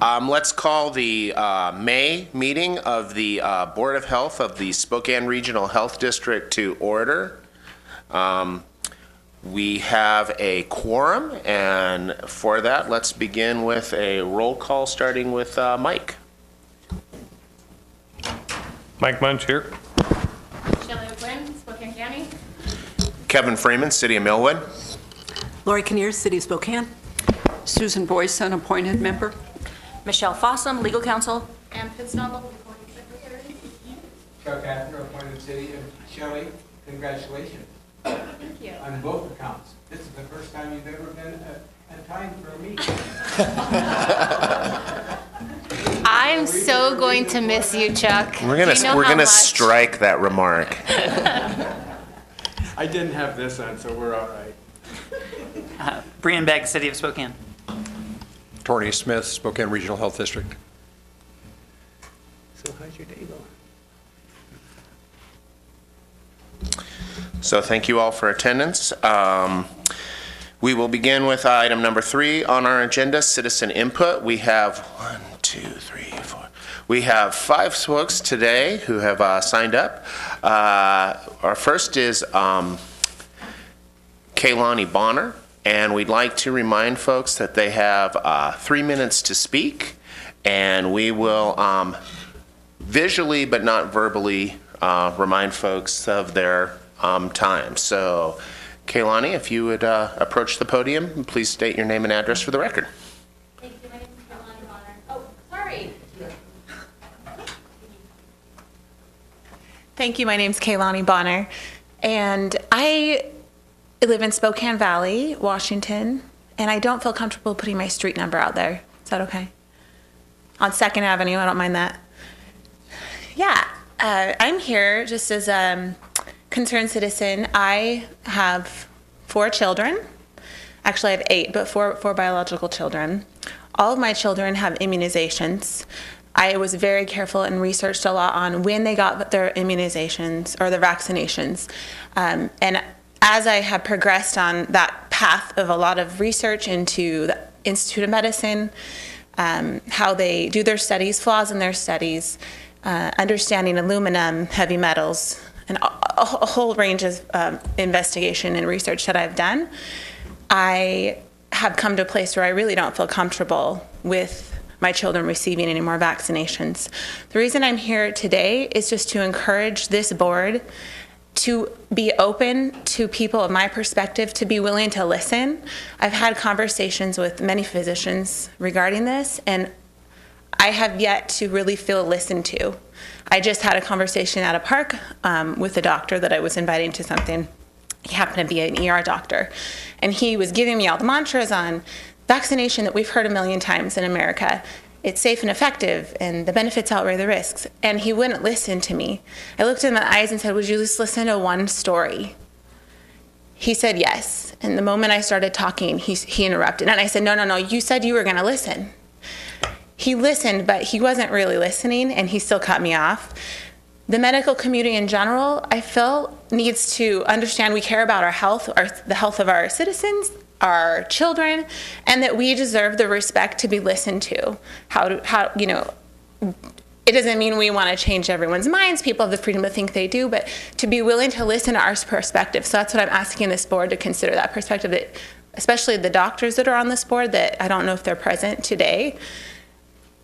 Let's call the May meeting of the Board of Health of the Spokane Regional Health District to order. We have a quorum, and for that, let's begin with a roll call, starting with Mike. Mike Munch here. Shelley O'Quinn, Spokane County. Kevin Freeman, City of Millwood. Lori Kinnear, City of Spokane. Susan Boyce, unappointed member. Michelle Fossum, Legal Counsel. Ann Pittsnodle, Recording Secretary. Chuck Haffner, appointed city, and Shelley, congratulations. Thank you. On both accounts. This is the first time you've ever been at time for a meeting. I'm so going to miss you, Chuck. We're gonna strike that remark. I didn't have this on, so we're all right. Brian Begg, City of Spokane. Torney Smith, Spokane Regional Health District. So how's your day going? So thank you all for attendance. We will begin with item number 3 on our agenda, citizen input. We have 1, 2, 3, 4. We have 5 folks today who have signed up. Our first is Kailani Bonner, and we'd like to remind folks that they have 3 minutes to speak, and we will visually but not verbally remind folks of their time. So, Kailani, if you would approach the podium, please state your name and address for the record. Thank you. My name is Kailani Bonner. Oh, sorry. Thank you. My name's Kailani Bonner, and I live in Spokane Valley, Washington, and I don't feel comfortable putting my street number out there. Is that okay? On 2nd Avenue, I don't mind that. Yeah, I'm here just as a concerned citizen. I have 4 children. Actually, I have 8, but four biological children. All of my children have immunizations. I was very careful and researched a lot on when they got their immunizations or their vaccinations. And as I have progressed on that path of a lot of research into the Institute of Medicine, how they do their studies, flaws in their studies, understanding aluminum, heavy metals, and a whole range of investigation and research that I've done, I have come to a place where I really don't feel comfortable with my children receiving any more vaccinations. The reason I'm here today is just to encourage this board to be open to people of my perspective, to be willing to listen. I've had conversations with many physicians regarding this, and I have yet to really feel listened to. I just had a conversation at a park with a doctor that I was inviting to something. He happened to be an ER doctor, and he was giving me all the mantras on vaccination that we've heard a million times in America. It's safe and effective, and the benefits outweigh the risks. And he wouldn't listen to me. I looked in my eyes and said, would you just listen to one story? He said yes. And the moment I started talking, he interrupted. And I said, no, you said you were going to listen. He listened, but he wasn't really listening, and he still cut me off. The medical community in general, I feel, needs to understand we care about our health, the health of our citizens, our children, and that we deserve the respect to be listened to. It doesn't mean we want to change everyone's minds. People have the freedom to think they do, but to be willing to listen to our perspective. So that's what I'm asking this board to consider, that perspective, that especially the doctors that are on this board, that I don't know if they're present today.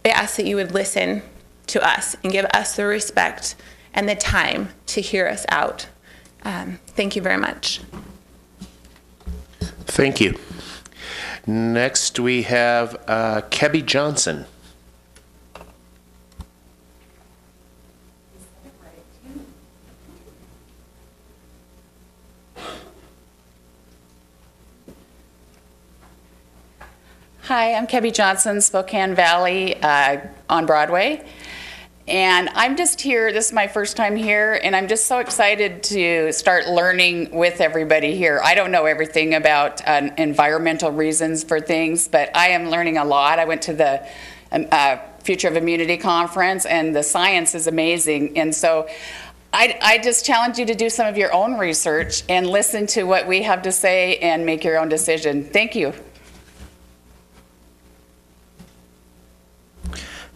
I ask that you would listen to us and give us the respect and the time to hear us out. Thank you very much. Thank you. Next, we have Kebby Johnson. Hi, I'm Kebby Johnson, Spokane Valley on Broadway. And I'm just here, this is my first time here, and I'm just so excited to start learning with everybody here. I don't know everything about environmental reasons for things, but I am learning a lot. I went to the Future of Immunity Conference, and the science is amazing. And so I just challenge you to do some of your own research and listen to what we have to say and make your own decision. Thank you.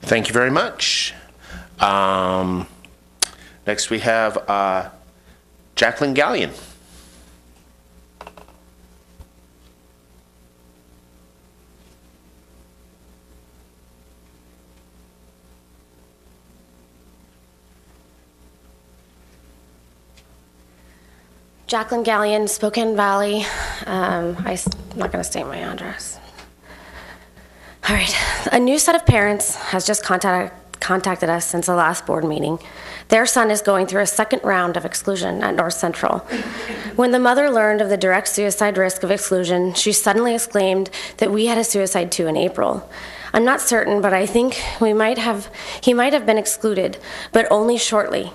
Thank you very much. Next we have Jaclyn Galleon. Jaclyn Galleon, Spokane Valley. I'm not going to state my address. All right. A new set of parents has just contacted us since the last board meeting. Their son is going through a second round of exclusion at North Central. When the mother learned of the direct suicide risk of exclusion, she suddenly exclaimed that we had a suicide too in April. I'm not certain, but I think he might have been excluded, but only shortly.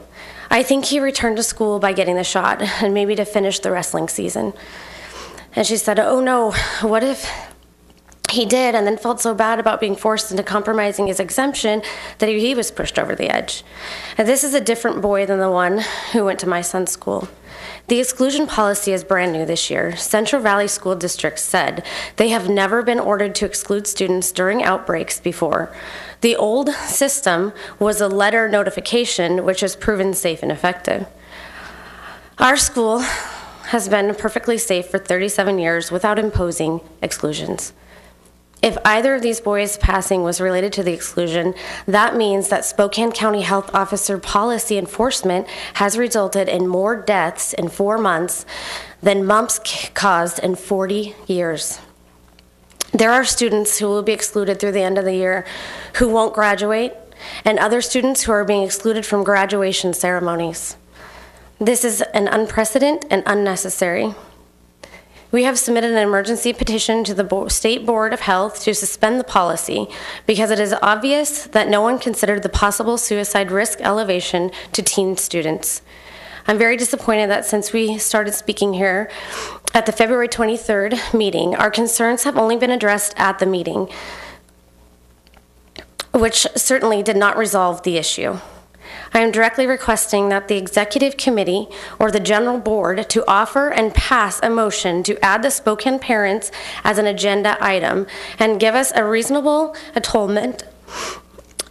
I think he returned to school by getting the shot and maybe to finish the wrestling season. And she said, oh no, what if he did and then felt so bad about being forced into compromising his exemption that he was pushed over the edge. And this is a different boy than the one who went to my son's school. The exclusion policy is brand new this year. Central Valley School District said they have never been ordered to exclude students during outbreaks before. The old system was a letter notification, which has proven safe and effective. Our school has been perfectly safe for 37 years without imposing exclusions. If either of these boys' passing was related to the exclusion, that means that Spokane County Health Officer policy enforcement has resulted in more deaths in 4 months than mumps caused in 40 years. There are students who will be excluded through the end of the year who won't graduate, and other students who are being excluded from graduation ceremonies. This is an unprecedented and unnecessary. We have submitted an emergency petition to the State Board of Health to suspend the policy because it is obvious that no one considered the possible suicide risk elevation to teen students. I'm very disappointed that since we started speaking here at the February 23rd meeting, our concerns have only been addressed at the meeting, which certainly did not resolve the issue. I am directly requesting that the executive committee or the general board to offer and pass a motion to add the Spokane parents as an agenda item and give us a reasonable atonement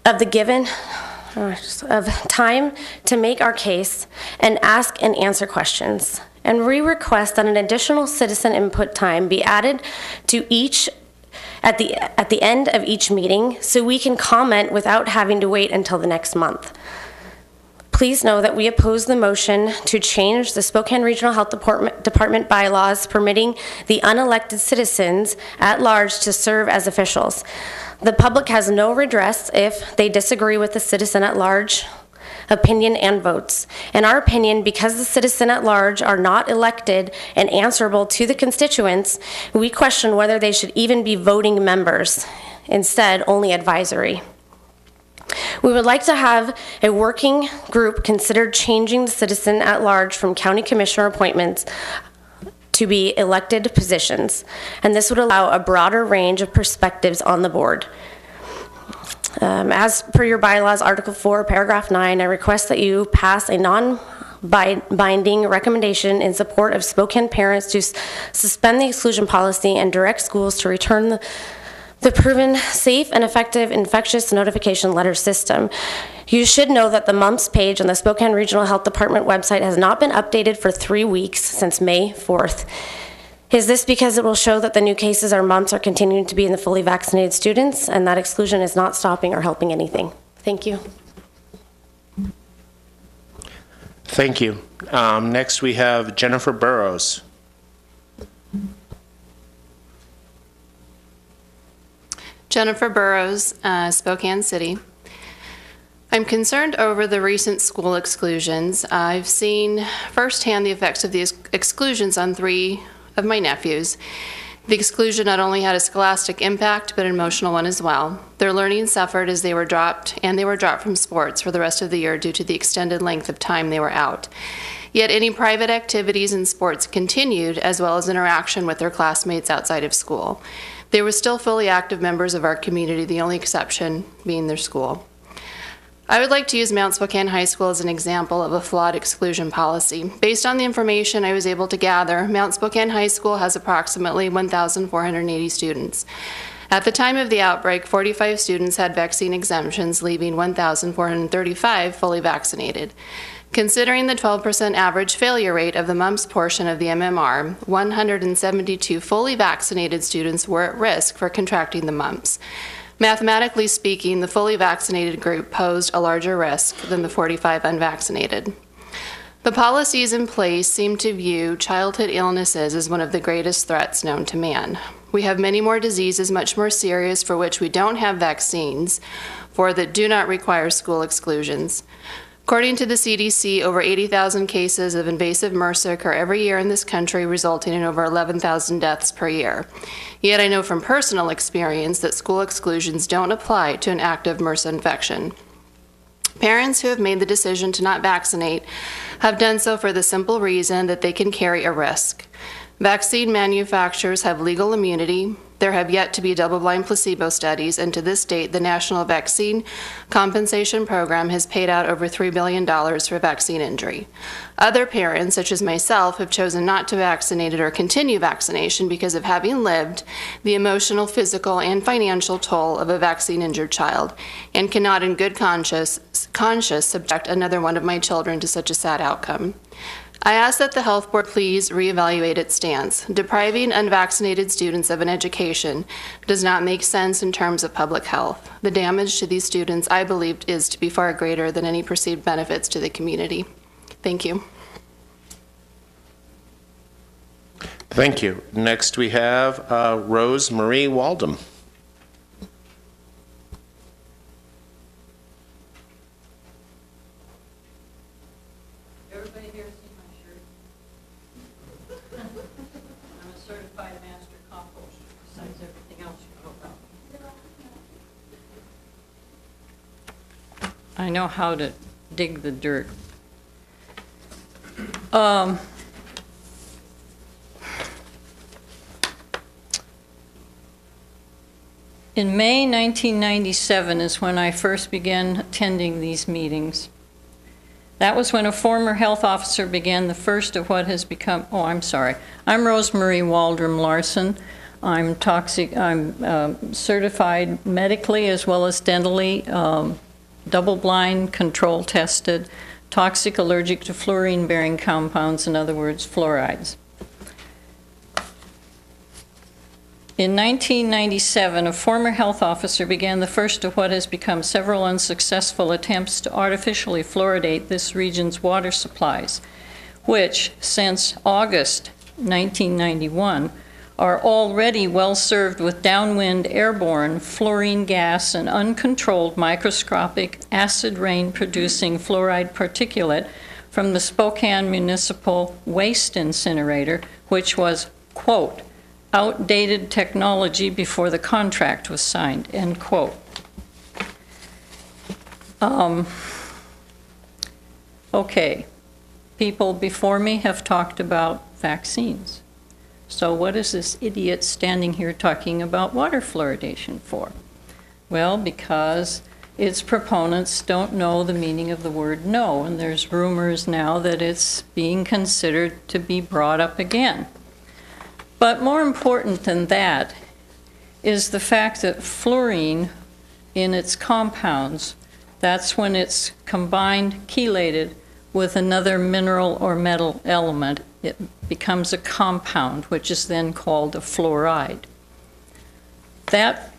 of the given of time to make our case and ask and answer questions. And we request that an additional citizen input time be added to each at the end of each meeting so we can comment without having to wait until the next month. Please know that we oppose the motion to change the Spokane Regional Health Department bylaws permitting the unelected citizens at large to serve as officials. The public has no redress if they disagree with the citizen at large opinion and votes. In our opinion, because the citizen at large are not elected and answerable to the constituents, we question whether they should even be voting members, instead only advisory. We would like to have a working group consider changing the citizen at large from county commissioner appointments to be elected positions, and this would allow a broader range of perspectives on the board. As per your bylaws, Article 4, Paragraph 9, I request that you pass a non-binding recommendation in support of Spokane parents to suspend the exclusion policy and direct schools to return the proven safe and effective infectious notification letter system. You should know that the mumps page on the Spokane Regional Health Department website has not been updated for 3 weeks since May 4th. Is this because it will show that the new cases or mumps are continuing to be in the fully vaccinated students and that exclusion is not stopping or helping anything? Thank you. Thank you. Next we have Jennifer Burrows. Jennifer Burrows, Spokane City. I'm concerned over the recent school exclusions. I've seen firsthand the effects of these exclusions on 3 of my nephews. The exclusion not only had a scholastic impact, but an emotional one as well. Their learning suffered as they were dropped from sports for the rest of the year due to the extended length of time they were out. Yet any private activities in sports continued, as well as interaction with their classmates outside of school. They were still fully active members of our community, the only exception being their school. I would like to use Mount Spokane High School as an example of a flawed exclusion policy. Based on the information I was able to gather, Mount Spokane High School has approximately 1,480 students. At the time of the outbreak, 45 students had vaccine exemptions, leaving 1,435 fully vaccinated. Considering the 12% average failure rate of the mumps portion of the MMR, 172 fully vaccinated students were at risk for contracting the mumps. Mathematically speaking, the fully vaccinated group posed a larger risk than the 45 unvaccinated. The policies in place seem to view childhood illnesses as one of the greatest threats known to man. We have many more diseases much more serious for which we don't have vaccines for that do not require school exclusions. According to the CDC, over 80,000 cases of invasive MRSA occur every year in this country, resulting in over 11,000 deaths per year. Yet I know from personal experience that school exclusions don't apply to an active MRSA infection. Parents who have made the decision to not vaccinate have done so for the simple reason that they can carry a risk. Vaccine manufacturers have legal immunity. There have yet to be double-blind placebo studies, and to this date, the National Vaccine Compensation Program has paid out over $3 billion for vaccine injury. Other parents, such as myself, have chosen not to vaccinate or continue vaccination because of having lived the emotional, physical, and financial toll of a vaccine-injured child, and cannot in good conscience subject another one of my children to such a sad outcome. I ask that the Health Board please reevaluate its stance. Depriving unvaccinated students of an education does not make sense in terms of public health. The damage to these students, I believe, is to be far greater than any perceived benefits to the community. Thank you. Thank you. Next we have Rosemarie Waldron. Everybody here see my shirt? I'm a certified master composter, besides everything else you know about. I know how to dig the dirt. In May 1997 is when I first began attending these meetings. That was when a former health officer began the first of what has become, I'm Rosemarie Waldron Larson. I'm certified medically as well as dentally, double-blind, control tested, toxic, allergic to fluorine-bearing compounds, in other words, fluorides. In 1997, a former health officer began the first of what has become several unsuccessful attempts to artificially fluoridate this region's water supplies, which, since August 1991, are already well served with downwind airborne fluorine gas and uncontrolled microscopic acid rain producing fluoride particulate from the Spokane Municipal Waste Incinerator, which was, quote, outdated technology before the contract was signed, end quote. Okay, people before me have talked about vaccines. So what is this idiot standing here talking about water fluoridation for? Well, because its proponents don't know the meaning of the word no, and there's rumors now that it's being considered to be brought up again. But more important than that is the fact that fluorine in its compounds, that's when it's combined, chelated with another mineral or metal element, it becomes a compound, which is then called a fluoride. That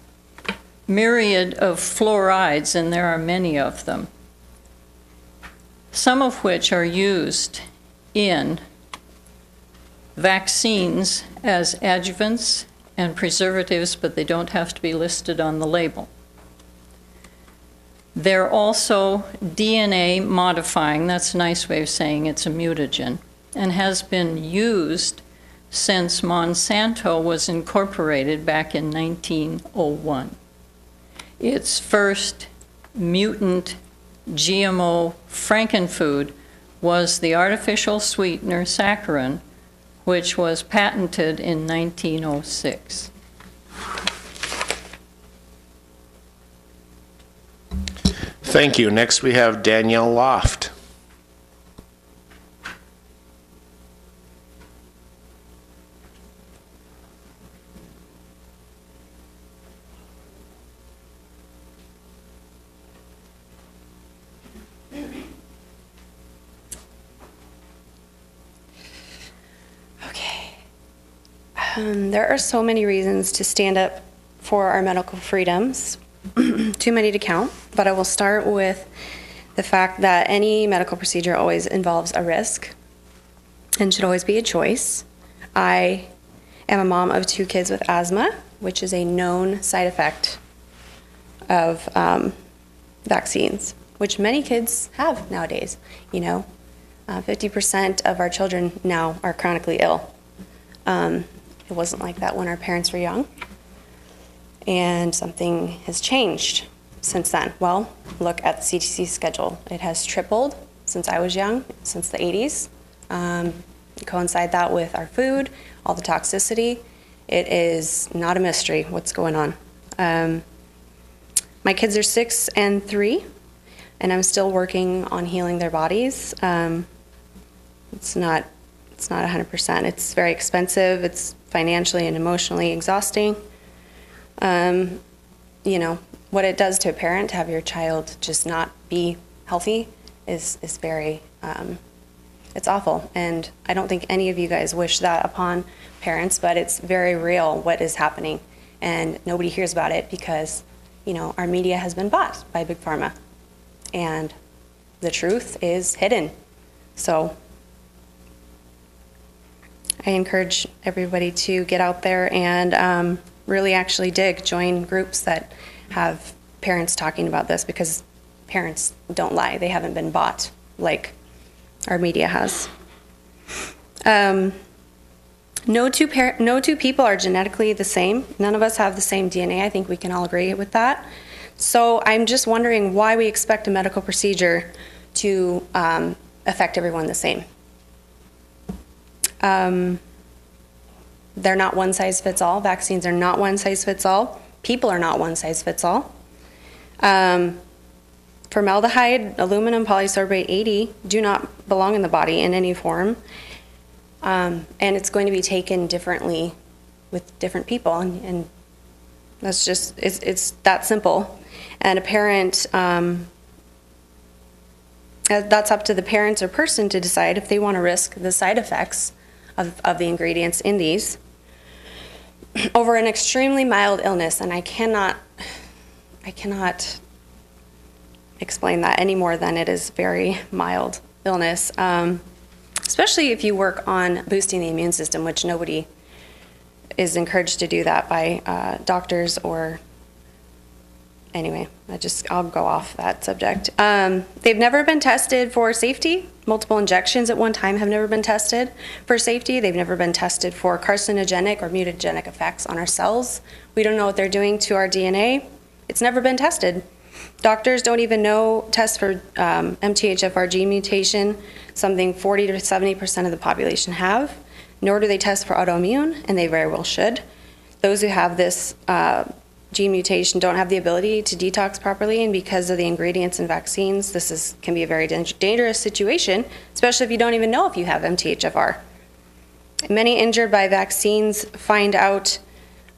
myriad of fluorides, and there are many of them, some of which are used in vaccines as adjuvants and preservatives, but they don't have to be listed on the label. They're also DNA modifying, that's a nice way of saying it's a mutagen, and has been used since Monsanto was incorporated back in 1901. Its first mutant GMO frankenfood was the artificial sweetener saccharin, which was patented in 1906. Thank you. Next we have Danielle Loft. There are so many reasons to stand up for our medical freedoms, too many to count, but I will start with the fact that any medical procedure always involves a risk and should always be a choice. I am a mom of 2 kids with asthma, which is a known side effect of vaccines, which many kids have nowadays. 50% of our children now are chronically ill. It wasn't like that when our parents were young, and something has changed since then. Well, look at the CDC schedule. It has tripled since I was young, since the 80s. Coincide that with our food, all the toxicity. It is not a mystery what's going on. My kids are 6 and 3, and I'm still working on healing their bodies. It's not 100%. It's very expensive. It's financially and emotionally exhausting. What it does to a parent to have your child just not be healthy is very, it's awful. And I don't think any of you guys wish that upon parents, but it's very real what is happening. And nobody hears about it because, our media has been bought by Big Pharma. And the truth is hidden. So I encourage everybody to get out there and really actually join groups that have parents talking about this, because parents don't lie. They haven't been bought like our media has. No two people are genetically the same. None of us have the same DNA. I think we can all agree with that. So I'm just wondering why we expect a medical procedure to affect everyone the same. They're not one size fits all. Vaccines are not one size fits all. People are not one size fits all. Formaldehyde, aluminum polysorbate 80 do not belong in the body in any form. And it's going to be taken differently with different people. And that's just, it's that simple. And a parent, that's up to the parents or person to decide if they want to risk the side effects of the ingredients in these over an extremely mild illness. And I cannot explain that any more than it is very mild illness, especially if you work on boosting the immune system, which nobody is encouraged to do that by doctors or anyway, I'll go off that subject. They've never been tested for safety. Multiple injections at one time have never been tested for safety. They've never been tested for carcinogenic or mutagenic effects on our cells. We don't know what they're doing to our DNA. It's never been tested. Doctors don't even test for MTHFR gene mutation, something 40 to 70% of the population have, nor do they test for autoimmune, and they very well should. Those who have this gene mutation don't have the ability to detox properly, and because of the ingredients in vaccines, this can be a very dangerous situation, especially if you don't even know if you have MTHFR. Many injured by vaccines find out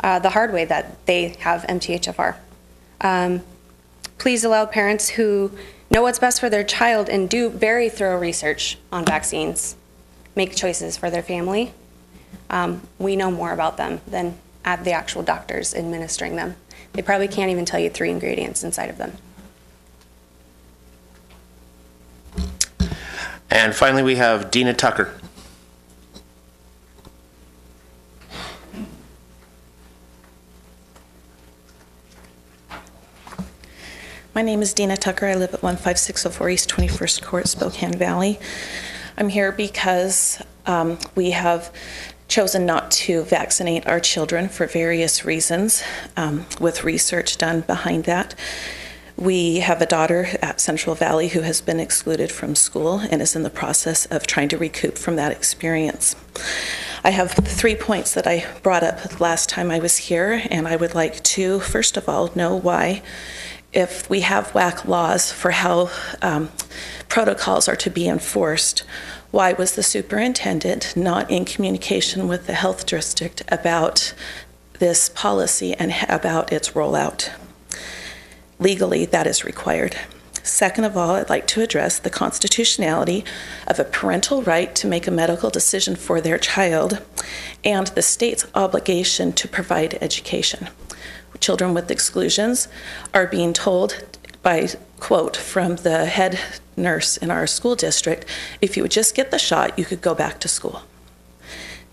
the hard way that they have MTHFR. Please allow parents who know what's best for their child and do very thorough research on vaccines make choices for their family. We know more about them than the actual doctors administering them. They probably can't even tell you 3 ingredients inside of them. And finally, we have Dina Tucker. My name is Dina Tucker. I live at 15604 East 21st Court, Spokane Valley. I'm here because we have chosen not to vaccinate our children for various reasons, with research done behind that. We have a daughter at Central Valley who has been excluded from school and is in the process of trying to recoup from that experience. I have 3 points that I brought up last time I was here, and I would like to, first of all, know why, if we have WAC laws for how protocols are to be enforced, why was the superintendent not in communication with the health district about this policy and about its rollout? Legally, that is required. Second of all, I'd like to address the constitutionality of a parental right to make a medical decision for their child and the state's obligation to provide education. Children with exclusions are being told by quote from the head nurse in our school district, if you would just get the shot, you could go back to school.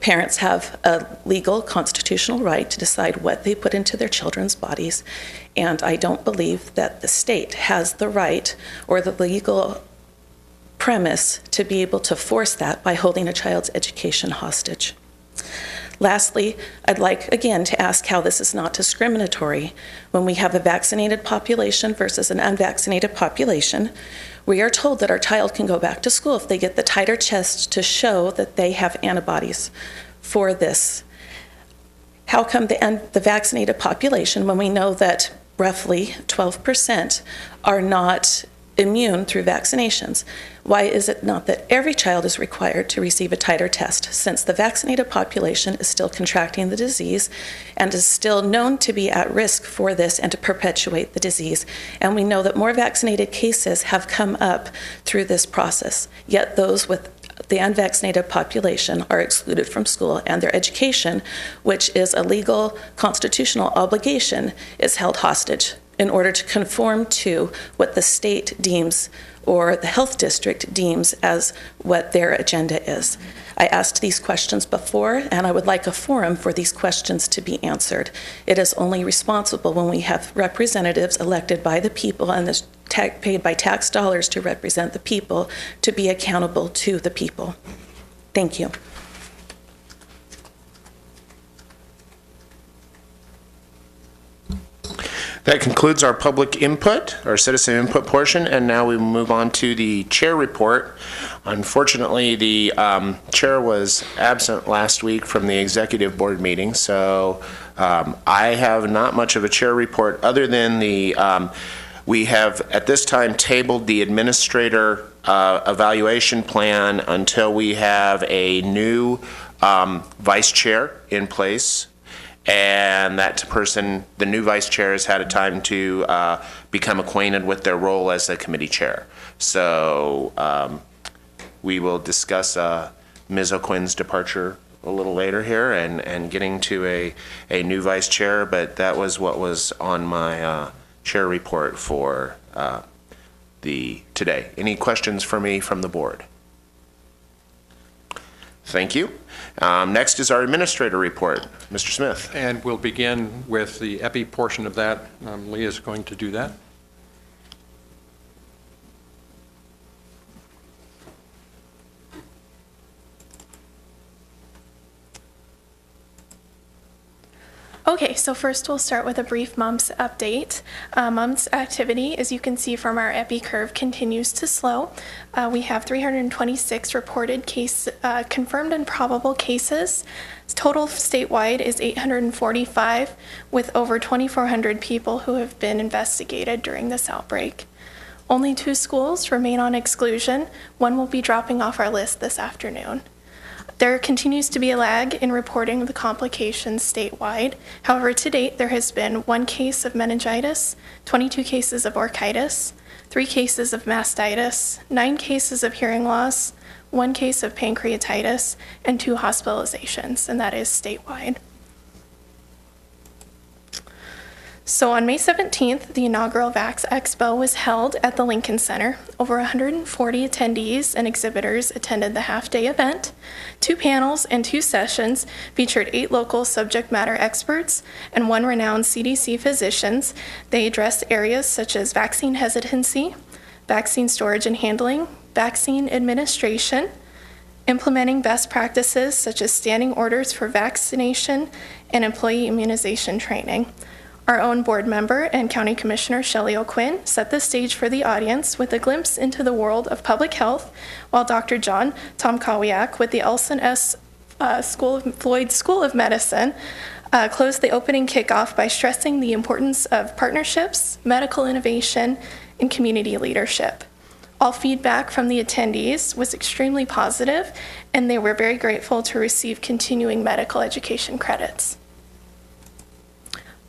Parents have a legal constitutional right to decide what they put into their children's bodies, and I don't believe that the state has the right or the legal premise to be able to force that by holding a child's education hostage. Lastly, I'd like again to ask how this is not discriminatory when we have a vaccinated population versus an unvaccinated population. We are told that our child can go back to school if they get the titer test to show that they have antibodies for this. How come the vaccinated population, when we know that roughly 12% are not immune through vaccinations? Why is it not that every child is required to receive a titer test, since the vaccinated population is still contracting the disease and is still known to be at risk for this and to perpetuate the disease? And we know that more vaccinated cases have come up through this process, yet those with the unvaccinated population are excluded from school, and their education, which is a legal constitutional obligation, is held hostage in order to conform to what the state deems or the health district deems as what their agenda is. I asked these questions before, and I would like a forum for these questions to be answered. It is only responsible when we have representatives elected by the people and is paid by tax dollars to represent the people to be accountable to the people. Thank you. That concludes our public input, our citizen input portion, and now we move on to the chair report. Unfortunately, the chair was absent last week from the executive board meeting, so I have not much of a chair report other than we have at this time tabled the administrator evaluation plan until we have a new vice chair in place. And that person, the new vice chair, has had a time to become acquainted with their role as a committee chair. So we will discuss Ms. O'Quinn's departure a little later here and getting to a new vice chair, but that was what was on my chair report for today. Any questions for me from the board? Thank you. Next is our administrator report. Mr. Smith. And we'll begin with the EPI portion of that. Leah is going to do that. Okay, so first we'll start with a brief MUMPS update. MUMPS activity, as you can see from our EPI curve, continues to slow. We have 326 reported confirmed and probable cases. Total statewide is 845, with over 2,400 people who have been investigated during this outbreak. Only 2 schools remain on exclusion. One will be dropping off our list this afternoon. There continues to be a lag in reporting the complications statewide. However, to date, there has been 1 case of meningitis, 22 cases of orchitis, 3 cases of mastitis, 9 cases of hearing loss, 1 case of pancreatitis, and 2 hospitalizations, and that is statewide. So on May 17th, the inaugural Vax Expo was held at the Lincoln Center. Over 140 attendees and exhibitors attended the half-day event. 2 panels and 2 sessions featured 8 local subject matter experts and 1 renowned CDC physicians. They addressed areas such as vaccine hesitancy, vaccine storage and handling, vaccine administration, implementing best practices such as standing orders for vaccination and employee immunization training. Our own board member and County Commissioner Shelley O'Quinn set the stage for the audience with a glimpse into the world of public health, while Dr. John Tomkowiak with the Elson S. Floyd School of Medicine closed the opening kickoff by stressing the importance of partnerships, medical innovation, and community leadership. All feedback from the attendees was extremely positive, and they were very grateful to receive continuing medical education credits.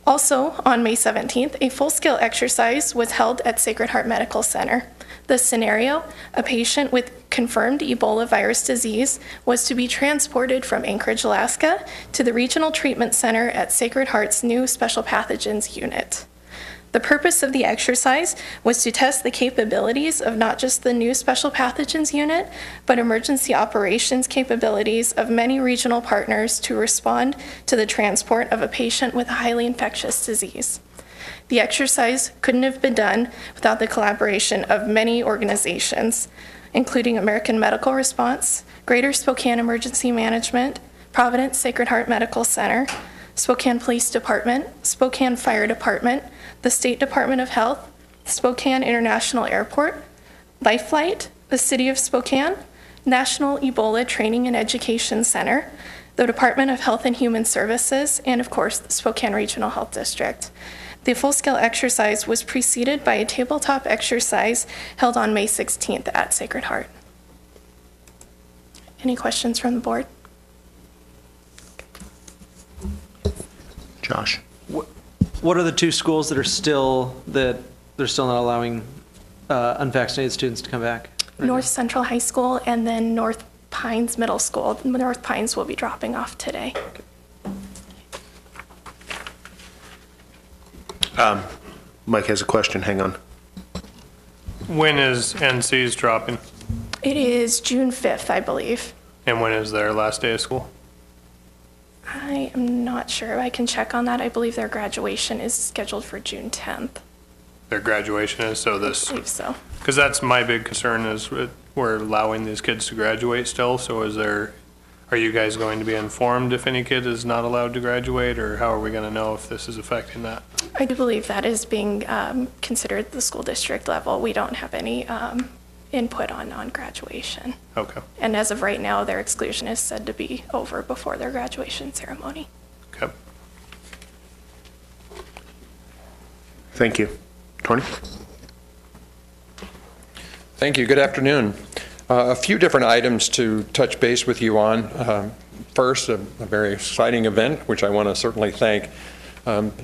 Also, on May 17th, a full-scale exercise was held at Sacred Heart Medical Center. The scenario, a patient with confirmed Ebola virus disease was to be transported from Anchorage, Alaska to the Regional Treatment Center at Sacred Heart's new Special Pathogens Unit. The purpose of the exercise was to test the capabilities of not just the new Special Pathogens Unit, but emergency operations capabilities of many regional partners to respond to the transport of a patient with a highly infectious disease. The exercise couldn't have been done without the collaboration of many organizations, including American Medical Response, Greater Spokane Emergency Management, Providence Sacred Heart Medical Center, Spokane Police Department, Spokane Fire Department, the State Department of Health, Spokane International Airport, Lifelight, the City of Spokane, National Ebola Training and Education Center, the Department of Health and Human Services, and of course, the Spokane Regional Health District. The full-scale exercise was preceded by a tabletop exercise held on May 16th at Sacred Heart. Any questions from the board? Josh? What are the two schools that are still not allowing unvaccinated students to come back? North Central High School and then North Pines Middle School. North Pines will be dropping off today. Mike has a question. Hang on. When is NC's dropping? It is June 5th, I believe. And when is their last day of school? I am not sure. I can check on that. I believe their graduation is scheduled for June 10th. Their graduation is, so this... I believe so. Because that's my big concern is we're allowing these kids to graduate still, so are you guys going to be informed if any kid is not allowed to graduate, or how are we going to know if this is affecting that? I do believe that is being considered at the school district level. We don't have any input on graduation. Okay. And as of right now, their exclusion is said to be over before their graduation ceremony. Okay. Thank you. Tony? Thank you. Good afternoon. A few different items to touch base with you on. First, a very exciting event, which I want to certainly thank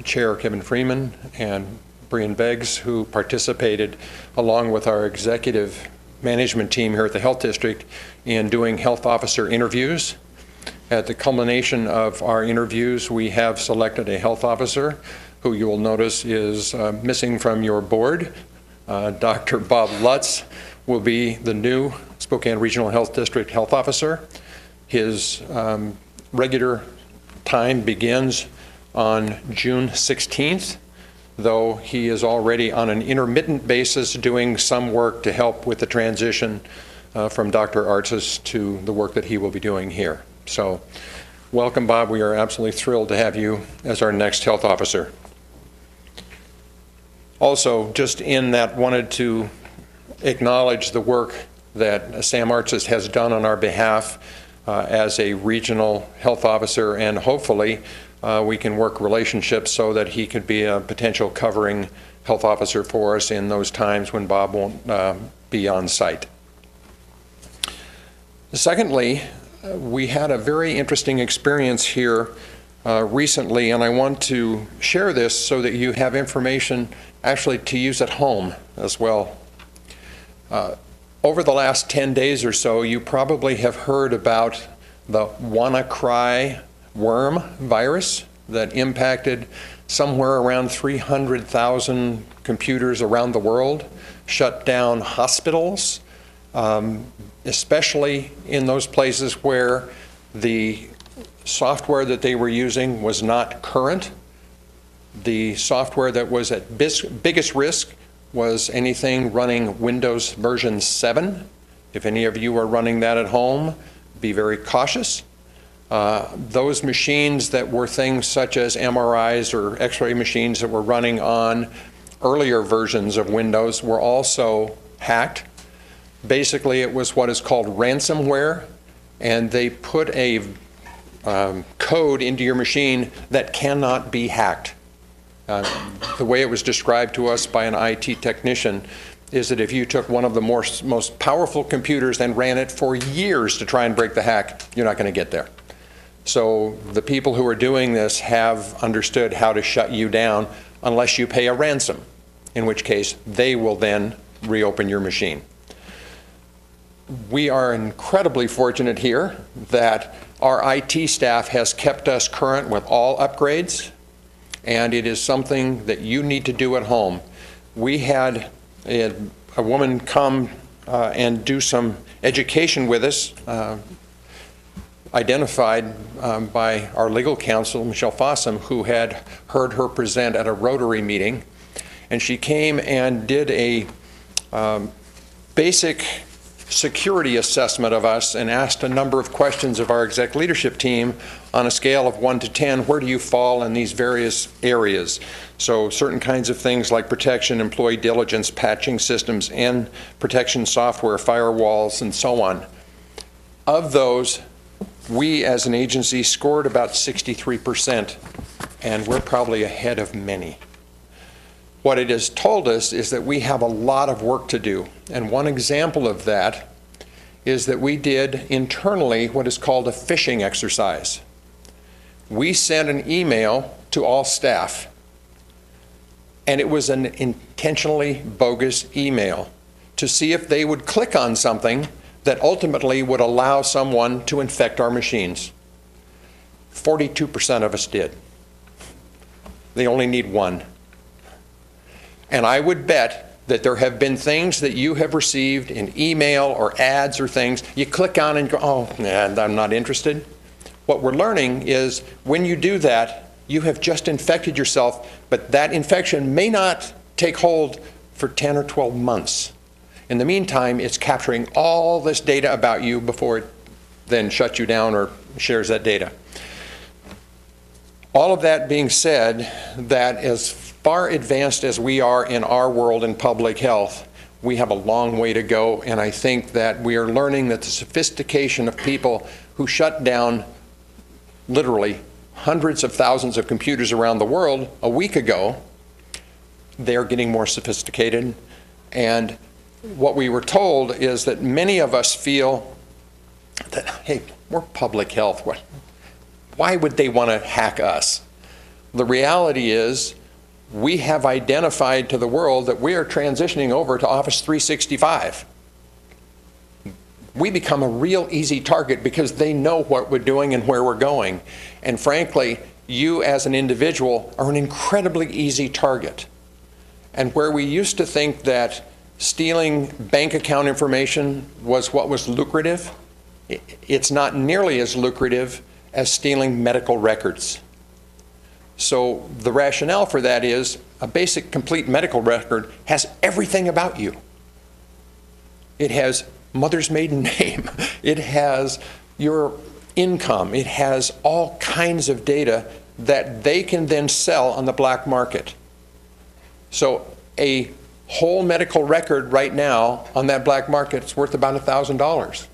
Chair Kevin Freeman and Brian Beggs, who participated along with our executive management team here at the Health District in doing health officer interviews. At the culmination of our interviews, we have selected a health officer who you will notice is missing from your board. Dr. Bob Lutz will be the new Spokane Regional Health District Health Officer. His regular time begins on June 16th, though he is already on an intermittent basis doing some work to help with the transition from Dr. Artz's to the work that he will be doing here. So welcome, Bob. We are absolutely thrilled to have you as our next health officer. Also, just in that, wanted to acknowledge the work that Sam Artz's has done on our behalf as a regional health officer, and hopefully we can work relationships so that he could be a potential covering health officer for us in those times when Bob won't be on site. Secondly, we had a very interesting experience here recently, and I want to share this so that you have information actually to use at home as well. Over the last 10 days or so, you probably have heard about the WannaCry worm virus that impacted somewhere around 300,000 computers around the world, shut down hospitals, especially in those places where the software that they were using was not current. The software that was at biggest risk was anything running Windows version 7. If any of you are running that at home, be very cautious. Those machines that were things such as MRIs or X-ray machines that were running on earlier versions of Windows were also hacked. Basically, it was what is called ransomware, and they put a code into your machine that cannot be hacked. The way it was described to us by an IT technician is that if you took one of the most powerful computers and ran it for years to try and break the hack, you're not going to get there. So the people who are doing this have understood how to shut you down unless you pay a ransom, in which case they will then reopen your machine. We are incredibly fortunate here that our IT staff has kept us current with all upgrades, and it is something that you need to do at home. We had a woman come and do some education with us, identified by our legal counsel, Michelle Fossum, who had heard her present at a Rotary meeting. And she came and did a basic security assessment of us and asked a number of questions of our exec leadership team on a scale of 1 to 10, where do you fall in these various areas? So certain kinds of things like protection, employee diligence, patching systems, and protection software, firewalls, and so on. Of those, we as an agency scored about 63%, and we're probably ahead of many. What it has told us is that we have a lot of work to do. And one example of that is that we did internally what is called a phishing exercise. We sent an email to all staff, and it was an intentionally bogus email to see if they would click on something that ultimately would allow someone to infect our machines. 42% of us did. They only need one. And I would bet that there have been things that you have received in email or ads or things, you click on and go, oh, nah, I'm not interested. What we're learning is when you do that, you have just infected yourself, but that infection may not take hold for 10 or 12 months. In the meantime, it's capturing all this data about you before it then shuts you down or shares that data. All of that being said, that as far advanced as we are in our world in public health, we have a long way to go, and I think that we are learning that the sophistication of people who shut down literally hundreds of thousands of computers around the world a week ago, they're getting more sophisticated. And what we were told is that many of us feel that, hey, we're public health. Why would they want to hack us? The reality is we have identified to the world that we are transitioning over to Office 365. We become a real easy target because they know what we're doing and where we're going. And frankly, you as an individual are an incredibly easy target. And where we used to think that stealing bank account information was what was lucrative, it's not nearly as lucrative as stealing medical records. So the rationale for that is a basic complete medical record has everything about you. It has mother's maiden name. It has your income. It has all kinds of data that they can then sell on the black market. So a whole medical record right now on that black market is worth about $1,000.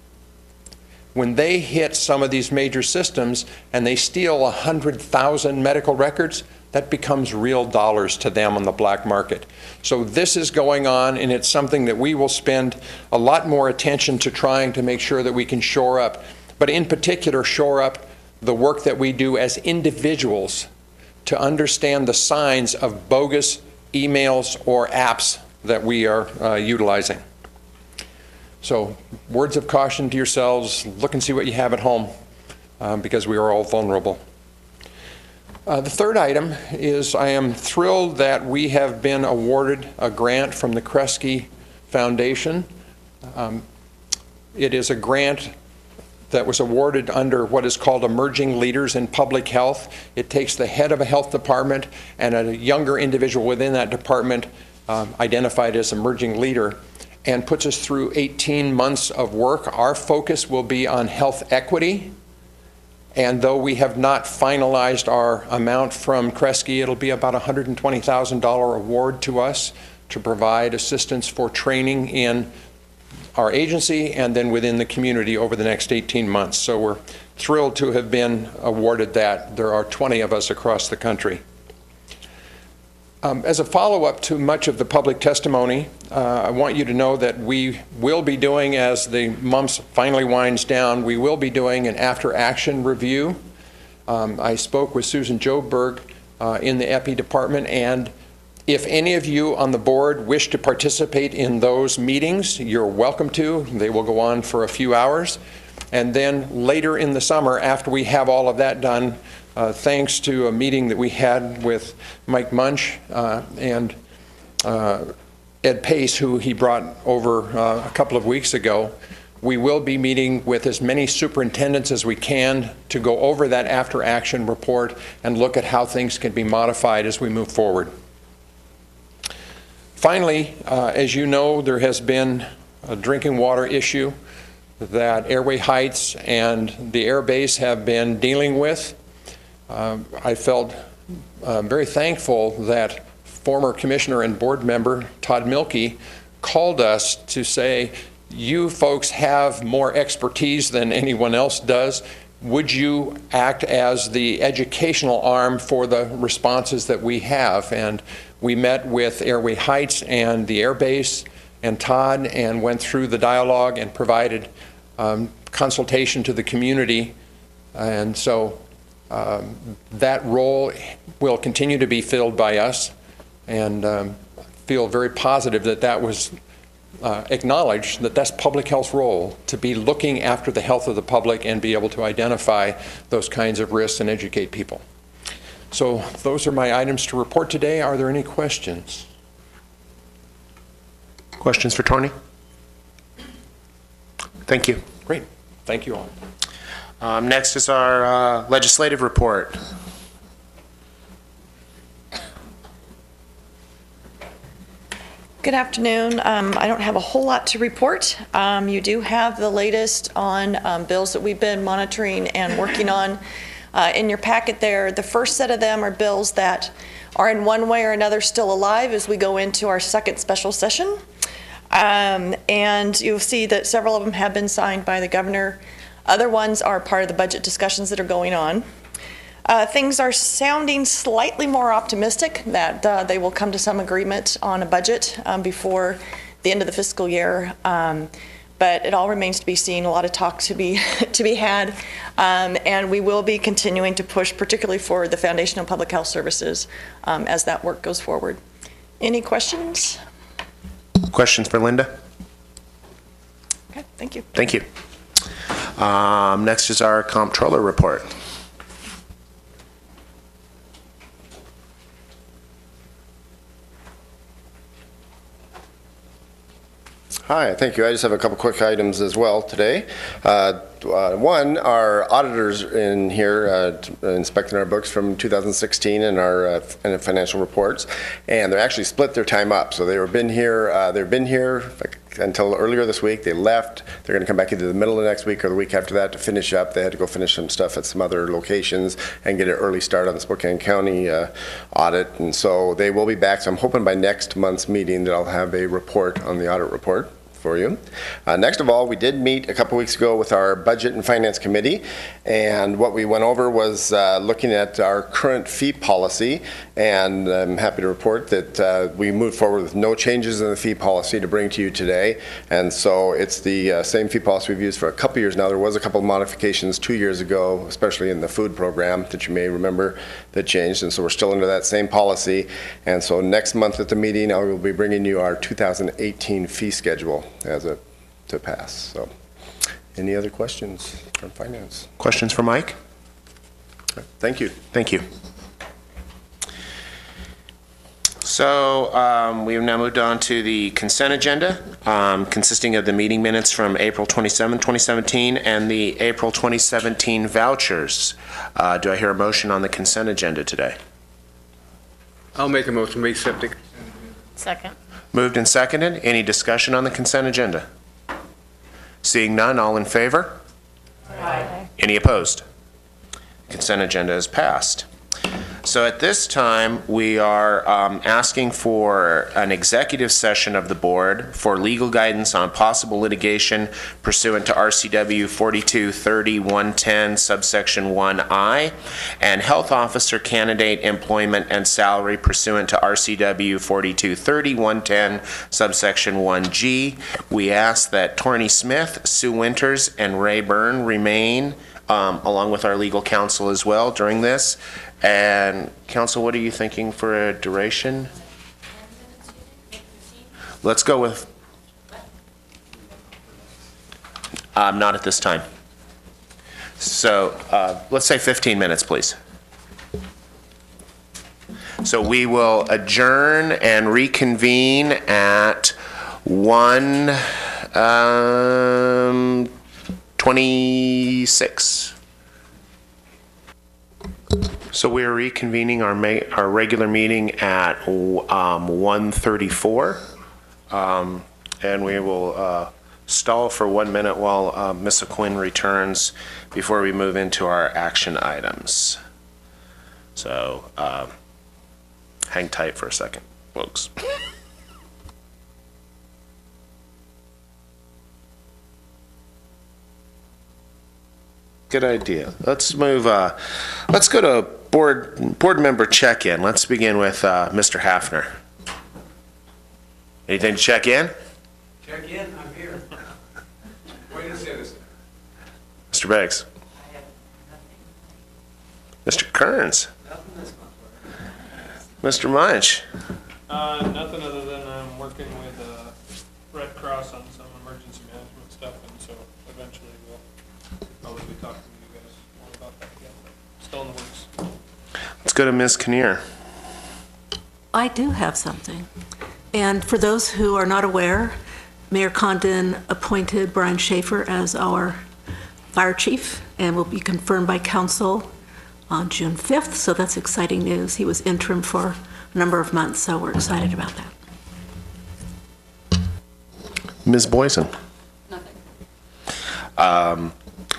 When they hit some of these major systems and they steal 100,000 medical records, that becomes real dollars to them on the black market. So this is going on, and it's something that we will spend a lot more attention to trying to make sure that we can shore up, but in particular shore up the work that we do as individuals to understand the signs of bogus emails or apps that we are utilizing. So words of caution to yourselves, look and see what you have at home because we are all vulnerable. The third item is I am thrilled that we have been awarded a grant from the Kresge Foundation. It is a grant that was awarded under what is called Emerging Leaders in Public Health. It takes the head of a health department and a younger individual within that department identified as emerging leader and puts us through 18 months of work. Our focus will be on health equity, and though we have not finalized our amount from Kresge, it'll be about a $120,000 award to us to provide assistance for training in our agency and then within the community over the next 18 months. So we're thrilled to have been awarded that. There are 20 of us across the country. As a follow-up to much of the public testimony, I want you to know that we will be doing, as the month finally winds down, we will be doing an after-action review I spoke with Susan Joberg in the EPI department, and if any of you on the board wish to participate in those meetings, you're welcome to. They will go on for a few hours. And then later in the summer, after we have all of that done, thanks to a meeting that we had with Mike Munch and Ed Pace, who he brought over a couple of weeks ago, we will be meeting with as many superintendents as we can to go over that after-action report and look at how things can be modified as we move forward. Finally, as you know, there has been a drinking water issue that Airway Heights and the Air Base have been dealing with. I felt very thankful that former commissioner and board member Todd Milkey called us to say, you folks have more expertise than anyone else does. Would you act as the educational arm for the responses that we have? And we met with Airway Heights and the Air Base and Todd and went through the dialogue and provided consultation to the community. And so that role will continue to be filled by us, and feel very positive that that was acknowledged, that that's public health role, to be looking after the health of the public and be able to identify those kinds of risks and educate people. So those are my items to report today. Are there any questions? Questions for Tony? Thank you. Great. Thank you all. Next is our legislative report. Good afternoon. I don't have a whole lot to report. You do have the latest on bills that we've been monitoring and working on in your packet there. The first set of them are bills that are in one way or another still alive as we go into our second special session. And you'll see that several of them have been signed by the governor. Other ones are part of the budget discussions that are going on. Things are sounding slightly more optimistic that they will come to some agreement on a budget before the end of the fiscal year. But it all remains to be seen. A lot of talk to be had, and we will be continuing to push, particularly for the Foundation of Public Health Services, as that work goes forward. Any questions? Questions for Linda? Okay, thank you. Thank you. Next is our comptroller report. Hi, thank you. I just have a couple quick items as well today. One, our auditors in here inspecting our books from 2016 and our financial reports, and they actually split their time up. So they've been here until earlier this week. They left. They're going to come back either the middle of next week or the week after that to finish up. They had to go finish some stuff at some other locations and get an early start on the Spokane County audit, and so they will be back. So I'm hoping by next month's meeting that I'll have a report on the audit report for you. Next of all, we did meet a couple weeks ago with our Budget and Finance Committee, and what we went over was looking at our current fee policy, and I'm happy to report that we moved forward with no changes in the fee policy to bring to you today. And so it's the same fee policy we've used for a couple years now. There was a couple of modifications 2 years ago, especially in the food program that you may remember that changed, and so we're still under that same policy. And so next month at the meeting, I will be bringing you our 2018 fee schedule to pass. So, any other questions from finance? Questions for Mike? Thank you. Thank you. So we have now moved on to the consent agenda, consisting of the meeting minutes from April 27, 2017, and the April 2017 vouchers. Do I hear a motion on the consent agenda today? I'll make a motion. We accept it. Second. Moved and seconded. Any discussion on the consent agenda? Seeing none, all in favor? Aye. Any opposed? Consent agenda is passed. So at this time, we are asking for an executive session of the board for legal guidance on possible litigation pursuant to RCW 4230-110 subsection 1I, and health officer candidate employment and salary pursuant to RCW 4230-110 subsection 1G. We ask that Torney Smith, Sue Winters, and Ray Byrne remain along with our legal counsel as well during this. And counsel, what are you thinking for a duration? Let's go with, not at this time. So let's say 15 minutes, please. So we will adjourn and reconvene at 1:26. So we're reconvening our regular meeting at 1:34. And we will stall for 1 minute while Ms. Quinn returns before we move into our action items. So hang tight for a second, folks. Good idea. Let's move. Let's go to board member check-in. Let's begin with Mr. Hafner. Anything to check in? Check in, I'm here. Wait a citizen. Mr. Beggs. Mr. Kearns. Mr. Munch. Nothing other than I'm working with Red Cross on some emergency management stuff, and so eventually we'll probably be talking to you guys more about that again, but still in the works. Let's go to Ms. Kinnear. I do have something. And for those who are not aware, Mayor Condon appointed Brian Schaefer as our fire chief and will be confirmed by council on June 5th. So that's exciting news. He was interim for a number of months, so we're excited about that. Ms. Boyson. Nothing.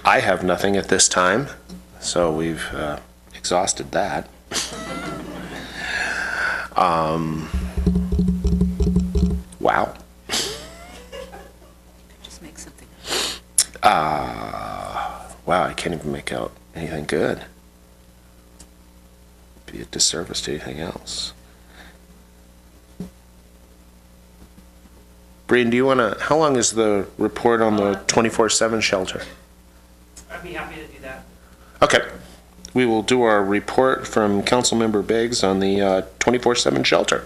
I have nothing at this time, so we've exhausted that. Wow. Just make something. Wow, I can't even make out anything good. Be a disservice to anything else. Brian, do you want to, how long is the report on the 24/7 shelter? I'd be happy to do that. Okay. We will do our report from Councilmember Biggs on the 24/7 shelter.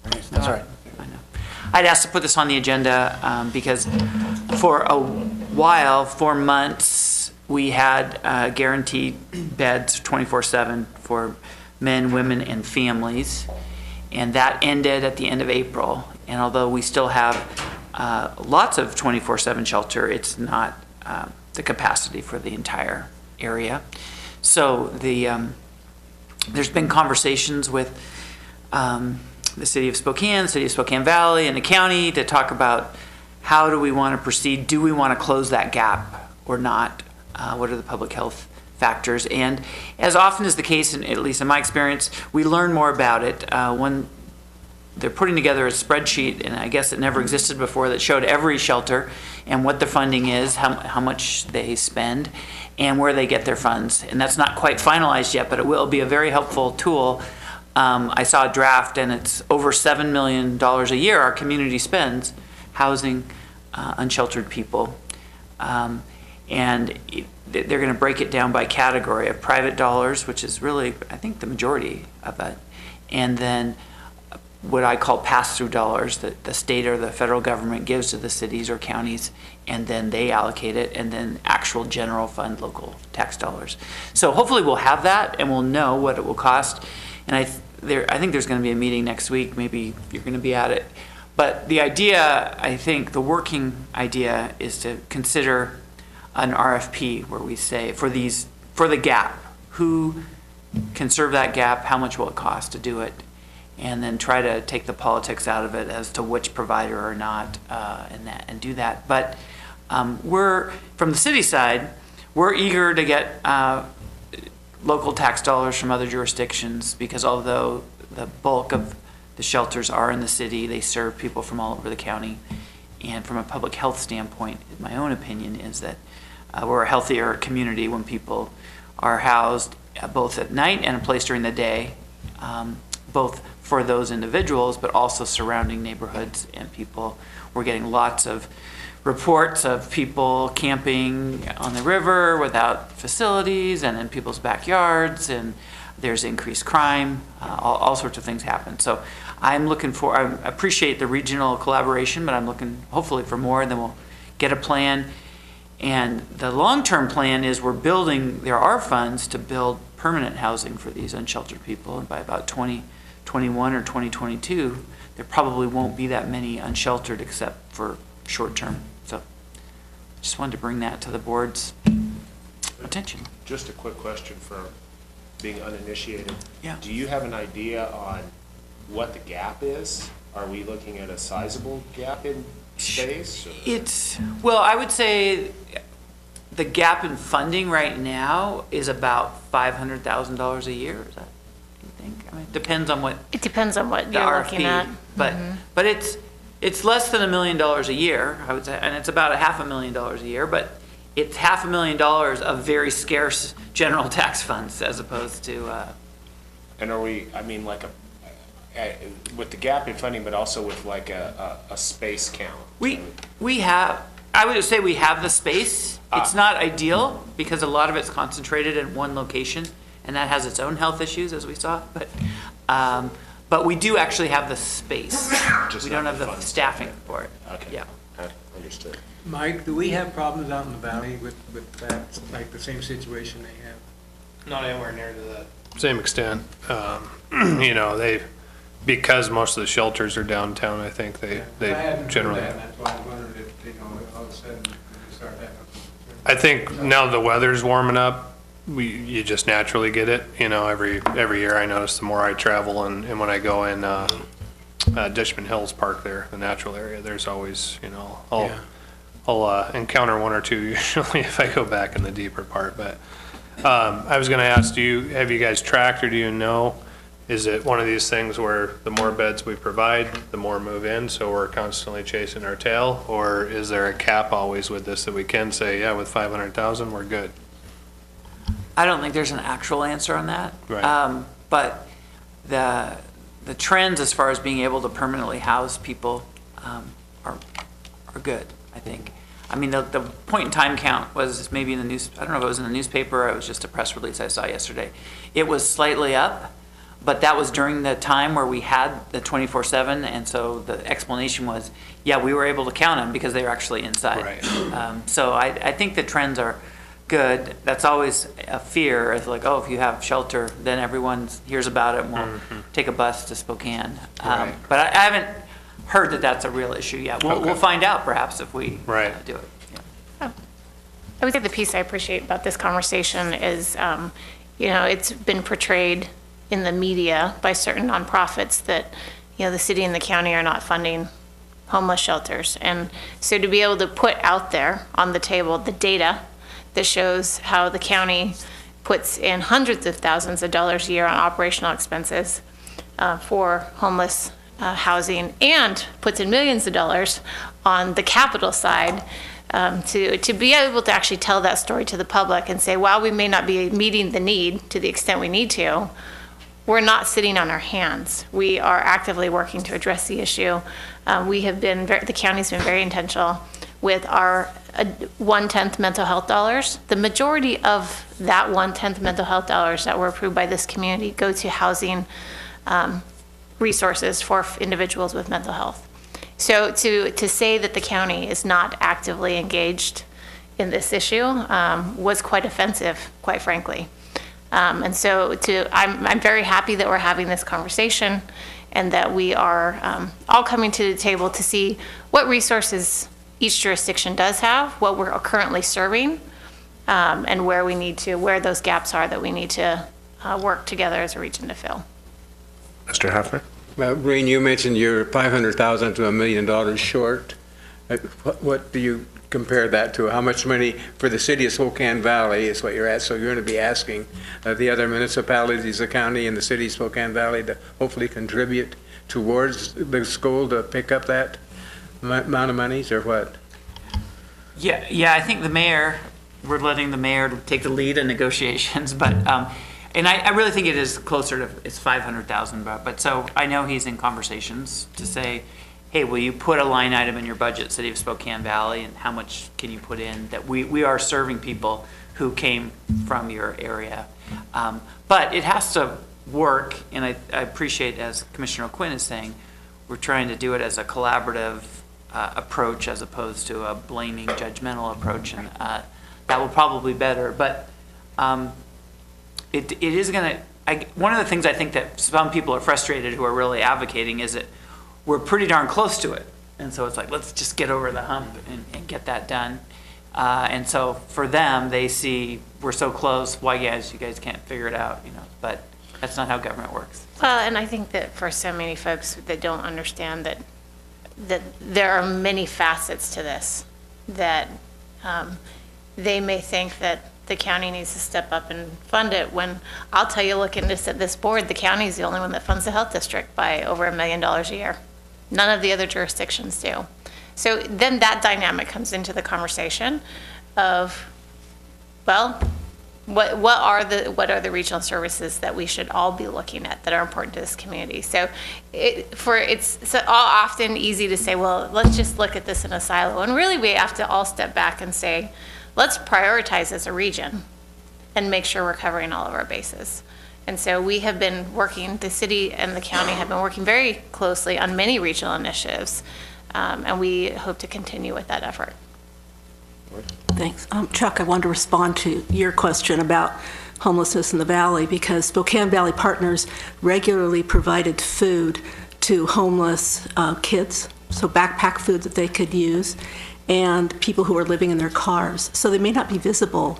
That's all right. I know. I'd asked to put this on the agenda because for a while, 4 months, we had guaranteed beds 24/7 for men, women, and families. And that ended at the end of April. And although we still have lots of 24/7 shelter, it's not the capacity for the entire area. So there's been conversations with the City of Spokane, the City of Spokane Valley, and the county to talk about how do we want to proceed? Do we want to close that gap or not? What are the public health factors? And as often is the case, at least in my experience, we learn more about it when they're putting together a spreadsheet, and I guess it never existed before, that showed every shelter and what the funding is, how much they spend, and where they get their funds. And that's not quite finalized yet, but it will be a very helpful tool. I saw a draft, and it's over $7 million a year our community spends housing unsheltered people. And they're going to break it down by category of private dollars, which is really, I think, the majority of it, and then what I call pass-through dollars that the state or the federal government gives to the cities or counties, and then they allocate it, and then actual general fund local tax dollars. So hopefully we'll have that, and we'll know what it will cost. And I think there's going to be a meeting next week. Maybe you're going to be at it. But the idea, I think, the working idea is to consider an RFP where we say for the gap, who can serve that gap, how much will it cost to do it, and then try to take the politics out of it as to which provider or not, and do that. But we're, from the city side, we're eager to get local tax dollars from other jurisdictions, because although the bulk of the shelters are in the city, they serve people from all over the county. And from a public health standpoint, my own opinion is that we're a healthier community when people are housed both at night and a place during the day both for those individuals, but also surrounding neighborhoods and people. We're getting lots of reports of people camping on the river without facilities and in people's backyards, and there's increased crime, all sorts of things happen. So I'm looking for, I appreciate the regional collaboration, but I'm looking hopefully for more, and then we'll get a plan. And the long-term plan is we're building, there are funds to build permanent housing for these unsheltered people, and by about 2021 or 2022, there probably won't be that many unsheltered except for short-term. So just wanted to bring that to the board's attention. Just a quick question for being uninitiated. Yeah. Do you have an idea on what the gap is? Are we looking at a sizable gap in space? Or? It's, well, I would say the gap in funding right now is about $500,000 a year. Is that, you think? I mean, it depends on what. It depends on what the you're RFP, looking at. But it's less than $1 million a year, I would say, and it's about $500,000 a year, but it's $500,000 of very scarce general tax funds as opposed to. And are we, I mean, like with the gap in funding, but also with like a space count? We have, I would say we have the space. It's not ideal because a lot of it's concentrated in one location, and that has its own health issues, as we saw. But we do actually have the space. We don't have the staffing for it. Okay. Yeah. Understood. Mike, do we have problems out in the valley with that, like the same situation they have? Not anywhere near to that same extent. You know, because most of the shelters are downtown, I think they generally. That's why I wondered if, you know, all of a sudden we start having. I think now the weather's warming up, you just naturally get it. You know, every year I notice the more I travel, and when I go in Dishman Hills Park there, the natural area, there's always, you know, I'll encounter one or two usually if I go back in the deeper part. But I was going to ask, have you guys tracked, or do you know, is it one of these things where the more beds we provide, the more move in, so we're constantly chasing our tail? Or is there a cap always with this that we can say, yeah, with 500,000, we're good? I don't think there's an actual answer on that. Right. But the trends as far as being able to permanently house people are good, I think. I mean, the point in time count was maybe in the news, I don't know if it was in the newspaper or it was just a press release I saw yesterday. It was slightly up, but that was during the time where we had the 24/7, and so the explanation was, yeah, we were able to count them because they were actually inside. Right. So I think the trends are good. That's always a fear, is like, oh, if you have shelter, then everyone hears about it and will take a bus to Spokane. Right. But I haven't heard that that's a real issue yet. We'll find out perhaps if we do it. Yeah. I would say the piece I appreciate about this conversation is, you know, it's been portrayed in the media by certain nonprofits that, you know, the city and the county are not funding homeless shelters. And so to be able to put out there on the table the data that shows how the county puts in hundreds of thousands of dollars a year on operational expenses for homeless housing, and puts in millions of dollars on the capital side, to be able to actually tell that story to the public and say, while we may not be meeting the need to the extent we need to, we're not sitting on our hands. We are actively working to address the issue. The county's been very intentional with our 1/10 mental health dollars. The majority of that 1/10 mental health dollars that were approved by this community go to housing resources for individuals with mental health. So to say that the county is not actively engaged in this issue was quite offensive, quite frankly. And so I'm very happy that we're having this conversation and that we are all coming to the table to see what resources each jurisdiction does have, what we're currently serving, and where those gaps are that we need to work together as a region to fill. Mr. Hafner? Well, Breen, you mentioned you're $500,000 to $1 million short. What do you compare that to? How much money for the city of Spokane Valley is what you're at? So you're going to be asking the other municipalities, the county and the city of Spokane Valley, to hopefully contribute towards the school to pick up that amount of monies, or what? Yeah, I think we're letting the mayor take the lead in negotiations, but And I really think it is closer to, it's 500,000, but so I know he's in conversations to say, hey, will you put a line item in your budget, City of Spokane Valley, and how much can you put in that we are serving people who came from your area. But it has to work, and I appreciate, as Commissioner O'Quinn is saying, we're trying to do it as a collaborative approach as opposed to a blaming, judgmental approach, and that will probably be better. But it is going to, one of the things I think that some people are frustrated who are really advocating is that we're pretty darn close to it. And so it's like, let's just get over the hump and get that done. And so for them, they see we're so close, why guys, you guys can't figure it out, you know, but that's not how government works. Well, and I think that for so many folks that don't understand that there are many facets to this, that they may think that the county needs to step up and fund it, when I'll tell you, looking at this board, the county is the only one that funds the health district by over $1 million a year. None of the other jurisdictions do. So then that dynamic comes into the conversation of, well, what are the regional services that we should all be looking at that are important to this community? So it's often easy to say, well, let's just look at this in a silo. And really we have to all step back and say, let's prioritize as a region and make sure we're covering all of our bases. And so we have been working, the city and the county have been working very closely on many regional initiatives, and we hope to continue with that effort. Thanks. Chuck, I wanted to respond to your question about homelessness in the valley, because Spokane Valley Partners regularly provided food to homeless kids, so backpack food that they could use, and people who are living in their cars. So they may not be visible,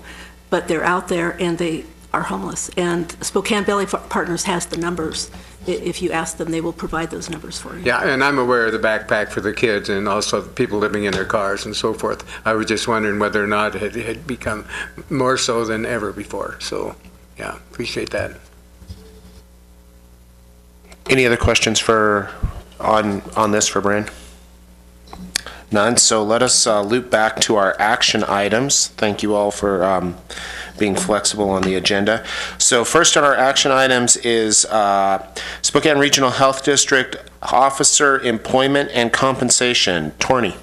but they're out there and they are homeless. And Spokane Valley Partners has the numbers. If you ask them, they will provide those numbers for you. Yeah, and I'm aware of the backpack for the kids and also people living in their cars and so forth. I was just wondering whether or not it had become more so than ever before. So, yeah, appreciate that. Any other questions on this for Brian? None. So let us loop back to our action items. Thank you all for being flexible on the agenda. So first on our action items is Spokane Regional Health District Officer Employment and Compensation. Torney.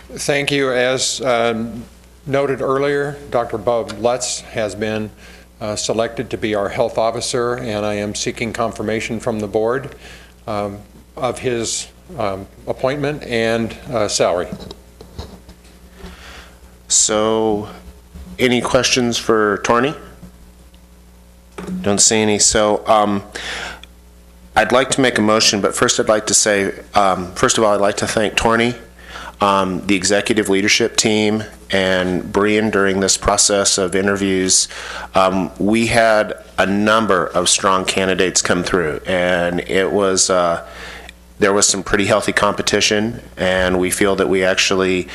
Thank you. As noted earlier, Dr. Bob Lutz has been selected to be our health officer, and I am seeking confirmation from the board of his appointment and salary. So, any questions for Torney? Don't see any. So, I'd like to make a motion, but first I'd like to say, first of all, I'd like to thank Torney, the executive leadership team, and Brian during this process of interviews. We had a number of strong candidates come through, and it was there was some pretty healthy competition, and we feel that we actually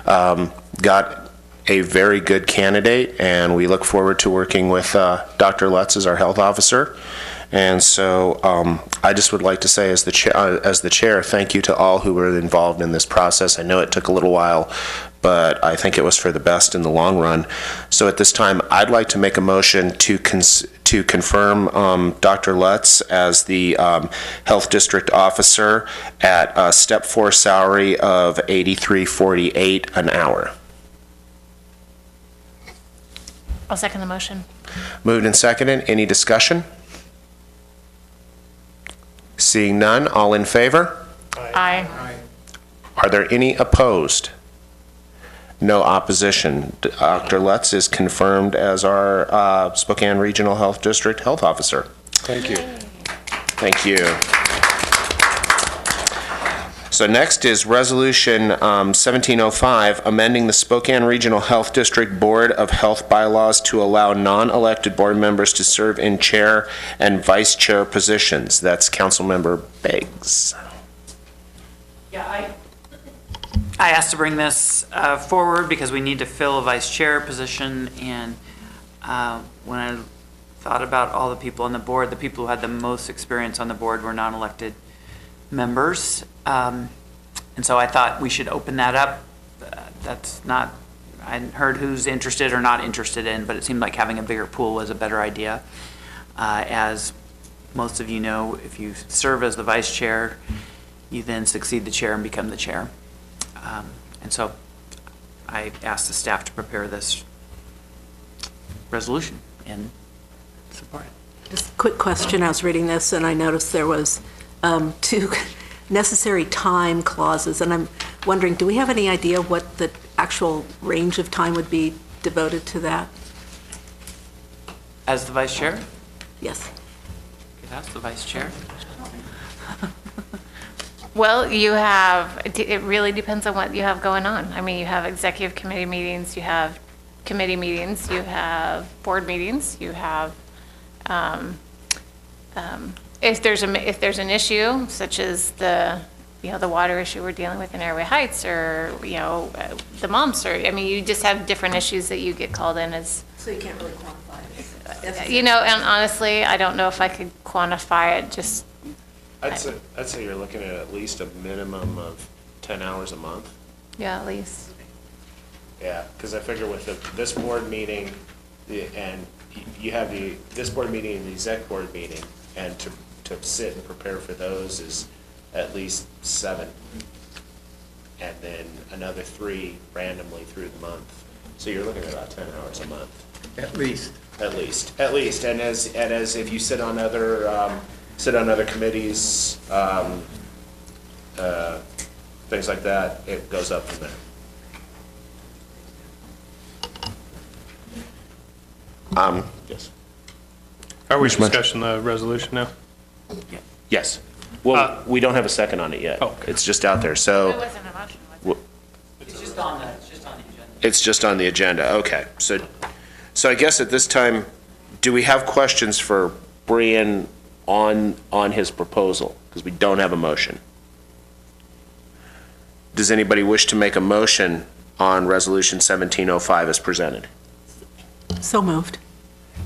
got a very good candidate, and we look forward to working with Dr. Lutz as our health officer. And so I just would like to say, as the chair, thank you to all who were involved in this process. I know it took a little while, but I think it was for the best in the long run. So at this time, I'd like to make a motion to confirm Dr. Lutz as the Health District Officer at a Step 4 salary of $83.48 an hour. I'll second the motion. Moved and seconded. Any discussion? Seeing none, all in favor? Aye. Are there any opposed? No opposition. Dr. Lutz is confirmed as our Spokane Regional Health District Health Officer. Thank you. Thank you. So next is Resolution 1705, amending the Spokane Regional Health District Board of Health bylaws to allow non-elected board members to serve in chair and vice chair positions. That's Councilmember Beggs. Yeah, I asked to bring this forward because we need to fill a vice chair position, and when I thought about all the people on the board, the people who had the most experience on the board were non-elected members. And so I thought we should open that up. that's not, I hadn't heard who's interested or not interested in, but it seemed like having a bigger pool was a better idea. As most of you know, if you serve as the vice chair, you then succeed the chair and become the chair. And so I asked the staff to prepare this resolution and support it. Just a quick question. I was reading this and I noticed there was 2 necessary time clauses, and I'm wondering, do we have any idea what the actual range of time would be devoted to that? As the vice chair? Yes. Okay, that's the vice chair. Well, you have, it really depends on what you have going on. I mean, you have executive committee meetings, you have committee meetings, you have board meetings, you have, if there's an issue such as the water issue we're dealing with in Airway Heights, or, the moms, or, I mean, you just have different issues that you get called in as. So you can't really quantify it? And honestly, I don't know if I could quantify it, just. I'd say you're looking at least a minimum of 10 hours a month. Yeah, at least. Yeah, because I figure with this board meeting, and you have this board meeting and the exec board meeting, and to sit and prepare for those is at least 7. And then another 3 randomly through the month. So you're looking at about 10 hours a month. At least. At least. And as if you sit on other committees, things like that, it goes up from there. Yes. Are we discussing the resolution now? Yes. Well, we don't have a second on it yet. Okay. It's just out there, so. It wasn't a motion, was it? It's just on the agenda. It's just on the agenda, okay. So I guess at this time, do we have questions for Brian on his proposal? Because we don't have a motion. Does anybody wish to make a motion on Resolution 1705 as presented? So moved.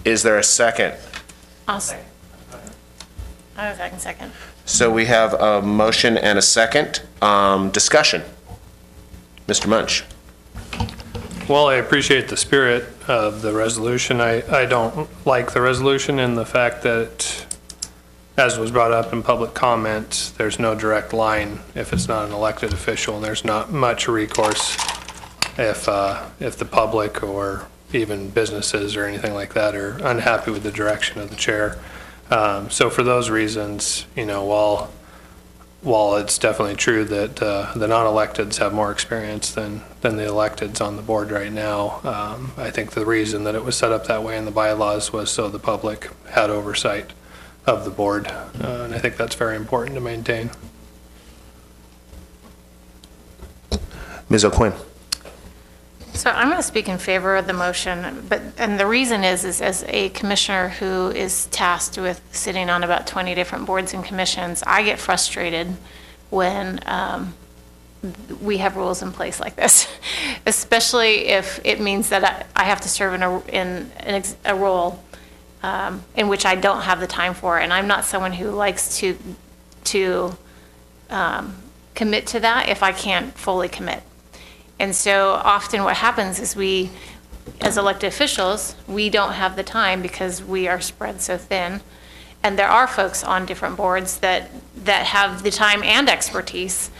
Is there a second? I'll second. I can second. So we have a motion and a second. Discussion. Mr. Munch. Well, I appreciate the spirit of the resolution. I don't like the resolution in the fact that, as was brought up in public comment, there's no direct line if it's not an elected official, and there's not much recourse if the public or even businesses or anything like that are unhappy with the direction of the chair. So for those reasons, while it's definitely true that the non-electeds have more experience than the electeds on the board right now, I think the reason that it was set up that way in the bylaws was so the public had oversight of the board, and I think that's very important to maintain. Ms. O'Quinn. So I'm going to speak in favor of the motion, and the reason is as a commissioner who is tasked with sitting on about 20 different boards and commissions, I get frustrated when we have rules in place like this, especially if it means that I have to serve in a role in which I don't have the time for, and I'm not someone who likes to commit to that if I can't fully commit. And so often what happens is we, as elected officials, we don't have the time because we are spread so thin. And there are folks on different boards that have the time and expertise,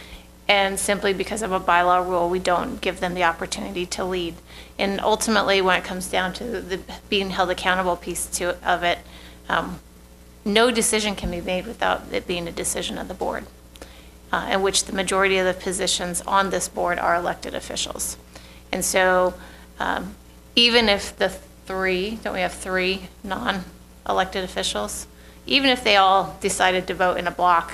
and simply because of a bylaw rule, we don't give them the opportunity to lead. And ultimately, when it comes down to the being held accountable piece of it, no decision can be made without it being a decision of the board, in which the majority of the positions on this board are elected officials. And so even if the don't we have 3 non-elected officials? Even if they all decided to vote in a block,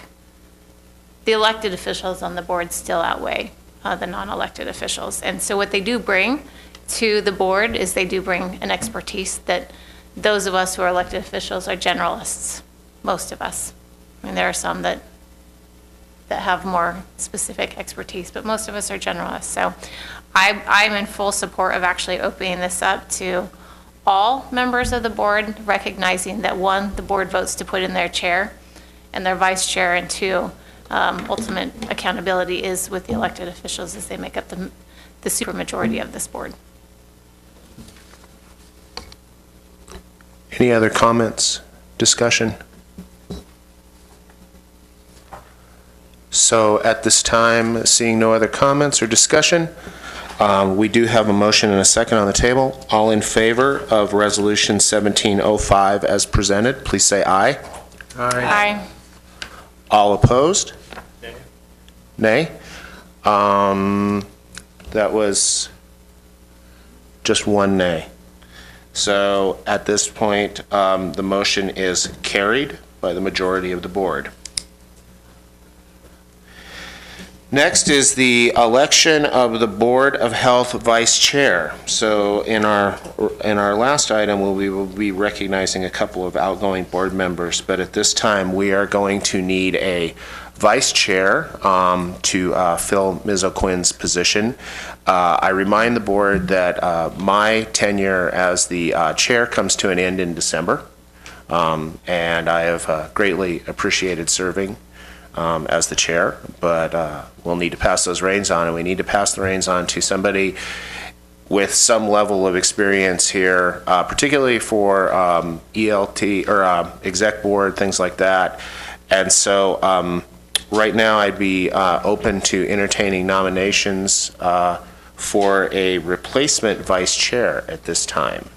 the elected officials on the board still outweigh the non-elected officials. And so what they do bring to the board is they do bring an expertise that those of us who are elected officials are generalists, most of us. I mean, there are some that have more specific expertise, but most of us are generalists. So I'm in full support of actually opening this up to all members of the board, recognizing that 1, the board votes to put in their chair and their vice chair, and 2, ultimate accountability is with the elected officials as they make up the supermajority of this board. Any other comments, discussion? So at this time, seeing no other comments or discussion, we do have a motion and a second on the table. All in favor of Resolution 1705 as presented, please say aye. Aye. All opposed? Nay? That was just one nay. So at this point, the motion is carried by the majority of the board. Next is the election of the Board of Health Vice Chair. So in our last item, we will be recognizing a couple of outgoing board members, but at this time, we are going to need a Vice Chair to fill Ms. O'Quinn's position. I remind the board that my tenure as the chair comes to an end in December, and I have greatly appreciated serving as the chair, but we'll need to pass those reins on, and we need to pass the reins on to somebody with some level of experience here, particularly for ELT or exec board, things like that. And so right now I'd be open to entertaining nominations for a replacement vice chair at this time.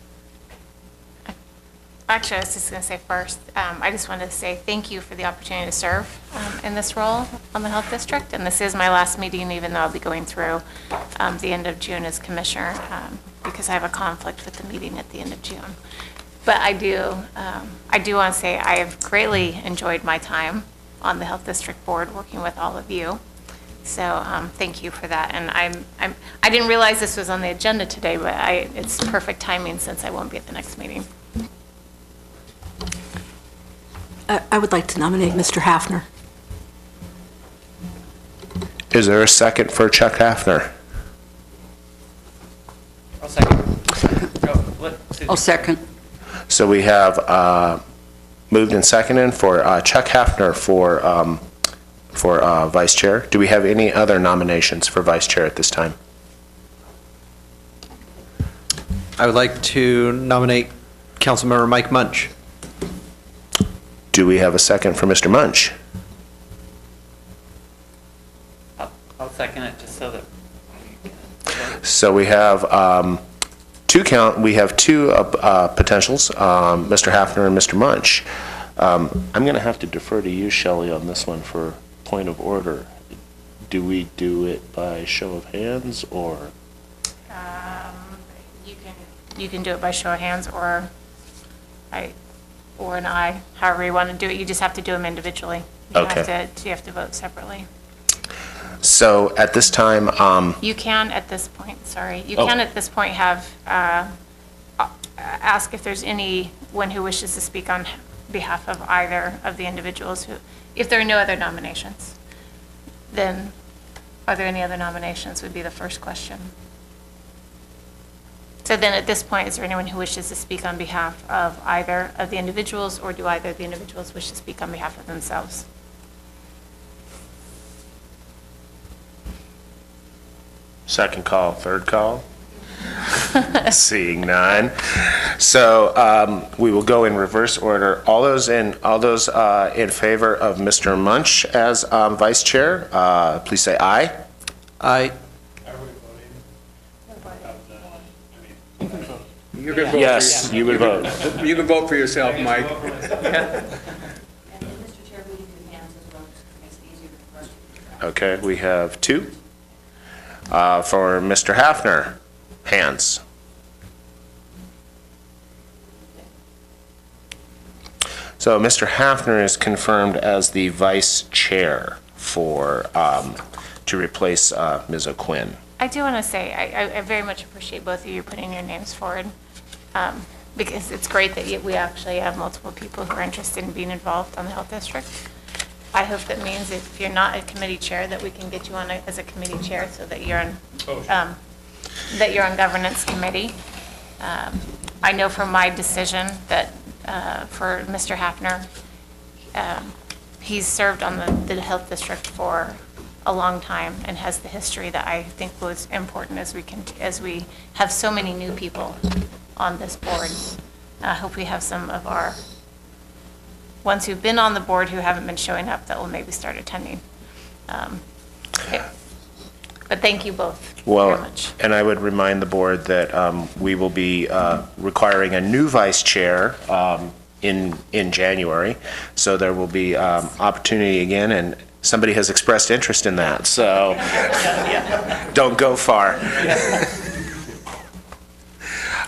Actually, I was just going to say first, I just wanted to say thank you for the opportunity to serve in this role on the Health District. And this is my last meeting, even though I'll be going through the end of June as commissioner, because I have a conflict with the meeting at the end of June. But I do want to say I have greatly enjoyed my time on the Health District Board, working with all of you. So thank you for that. And I didn't realize this was on the agenda today, but it's perfect timing since I won't be at the next meeting. I would like to nominate Mr. Hafner. Is there a second for Chuck Hafner? I'll second. I'll second. So we have moved and seconded for Chuck Hafner for vice chair. Do we have any other nominations for vice chair at this time? I would like to nominate Councilmember Mike Munch. Do we have a second for Mr. Munch? I'll second it just so that. So we have two potentials, Mr. Hafner and Mr. Munch. I'm going to have to defer to you, Shelley, on this one for point of order. Do we do it by show of hands or? You can do it by show of hands or an aye, however you want to do it. You just have to do them individually. You have to vote separately. So at this time, you can at this point have ask if there's anyone who wishes to speak on behalf of either of the individuals. If there are no other nominations, then are there any other nominations would be the first question. So then at this point, is there anyone who wishes to speak on behalf of either of the individuals, or do either of the individuals wish to speak on behalf of themselves? Second call, third call? Seeing none. So we will go in reverse order. All those in favor of Mr. Munch as vice chair, please say aye. Aye. You can vote yes, for you would vote. You can vote for yourself, Mike. Okay, we have two. For Mr. Hafner, hands. So Mr. Hafner is confirmed as the vice chair for to replace Ms. O'Quinn. I do want to say I very much appreciate both of you putting your names forward, because it's great that we actually have multiple people who are interested in being involved on the Health District. I hope that means if you're not a committee chair, that we can get you on as a committee chair so that you're on governance committee. I know from my decision that for Mr. Hafner, he's served on the health district for a long time and has the history that I think was important as we have so many new people on this board. I hope we have some of our ones who've been on the board who haven't been showing up that will maybe start attending. But thank you both very much. And I would remind the board that we will be requiring a new vice chair in January. So there will be opportunity again, and somebody has expressed interest in that. So don't go far.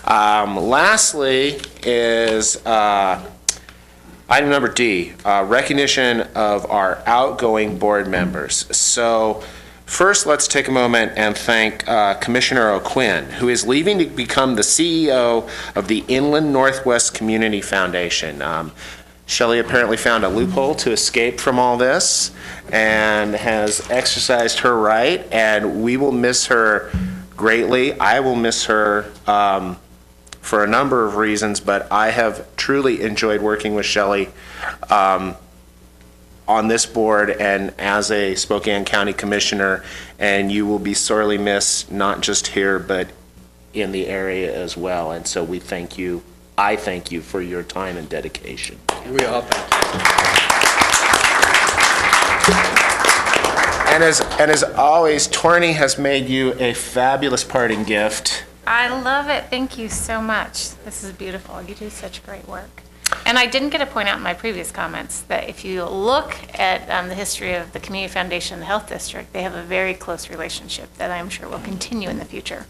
Lastly is item number D, recognition of our outgoing board members. So first, let's take a moment and thank Commissioner O'Quinn, who is leaving to become the CEO of the Inland Northwest Community Foundation. Shelley apparently found a loophole to escape from all this and has exercised her right, and we will miss her greatly. I will miss her for a number of reasons, but I have truly enjoyed working with Shelley on this board and as a Spokane County Commissioner, and you will be sorely missed, not just here, but in the area as well. And so we thank you. I thank you for your time and dedication. We all thank you. And as always, Torney has made you a fabulous parting gift. I love it. Thank you so much. This is beautiful. You do such great work. And I didn't get to point out in my previous comments that if you look at the history of the Community Foundation and the Health District, they have a very close relationship that I'm sure will continue in the future.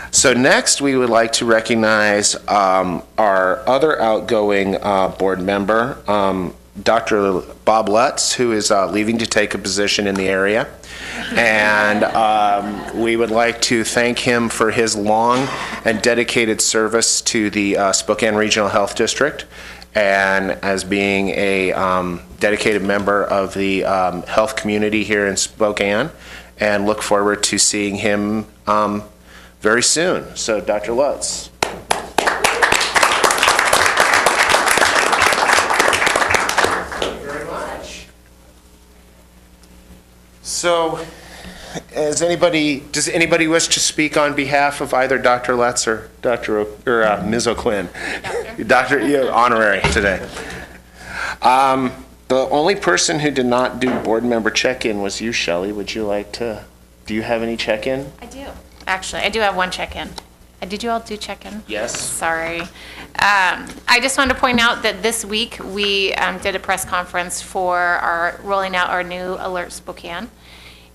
So next, we would like to recognize our other outgoing board member, Dr. Bob Lutz, who is leaving to take a position in the area. And we would like to thank him for his long and dedicated service to the Spokane Regional Health District, and as being a dedicated member of the health community here in Spokane, and look forward to seeing him very soon. So, Dr. Lutz. So, does anybody wish to speak on behalf of either Dr. Lutz or Ms. O'Quinn? Doctor, honorary today. The only person who did not do board member check-in was you, Shelley. Would you like to? Do you have any check-in? I do. Actually, I do have one check-in. Did you all do check-in? Yes. Sorry. I just wanted to point out that this week we did a press conference for rolling out our new Alert Spokane.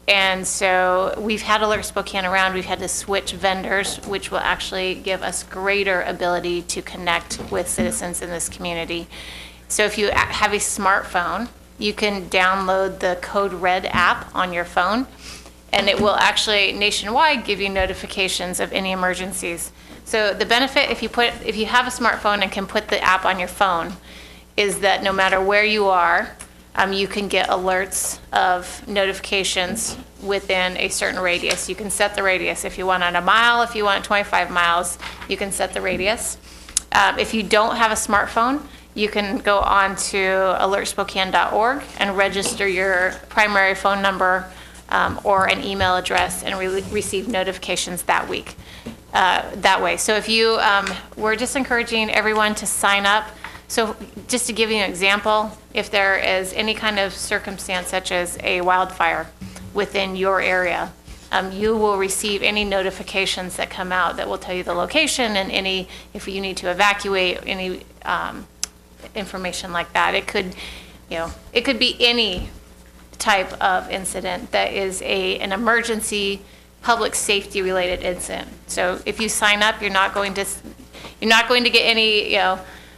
And so we've had Alert Spokane around. We've had to switch vendors, which will actually give us greater ability to connect with citizens in this community. So if you have a smartphone, you can download the Code Red app on your phone, and it will actually nationwide give you notifications of any emergencies. So the benefit if you have a smartphone and can put the app on your phone is that no matter where you are, you can get alerts of notifications within a certain radius. You can set the radius. If you want it a mile, if you want 25 miles, you can set the radius. If you don't have a smartphone, you can go on to alertspokane.org and register your primary phone number or an email address and receive notifications that week. That way. So if you, we're just encouraging everyone to sign up. So just to give you an example, if there is any kind of circumstance such as a wildfire within your area, you will receive any notifications that come out that will tell you the location and any, if you need to evacuate, any information like that. It could, it could be any type of incident that is an emergency public safety related incident. So if you sign up, you're not going to get any,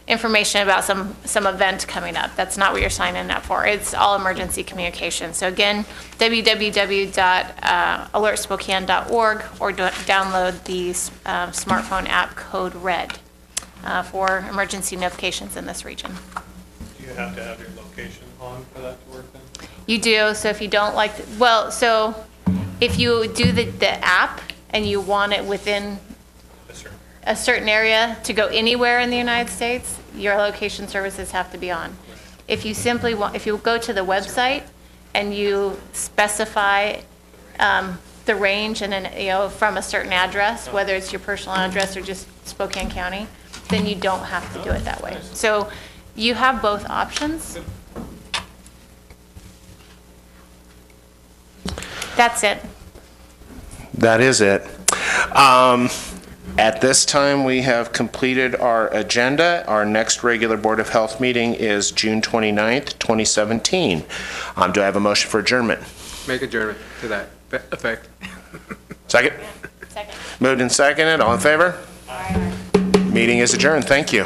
information about some event coming up. That's not what you're signing up for. It's all emergency communication. So again, www.alertspokane.org or download the smartphone app Code Red for emergency notifications in this region. Do you have to have your location on for that to work then? You do. So if you don't like, so if you do the app and you want it within a certain area to go anywhere in the United States, your location services have to be on. If you simply want, if you go to the website and you specify the range and then, from a certain address, whether it's your personal address or just Spokane County, then you don't have to do it that way. So you have both options. That's it. That is it. At this time, we have completed our agenda. Our next regular Board of Health meeting is June 29th, 2017. Do I have a motion for adjournment? Make adjournment to that effect. Second? Second. Moved and seconded. All in favor? Meeting is adjourned. Thank you.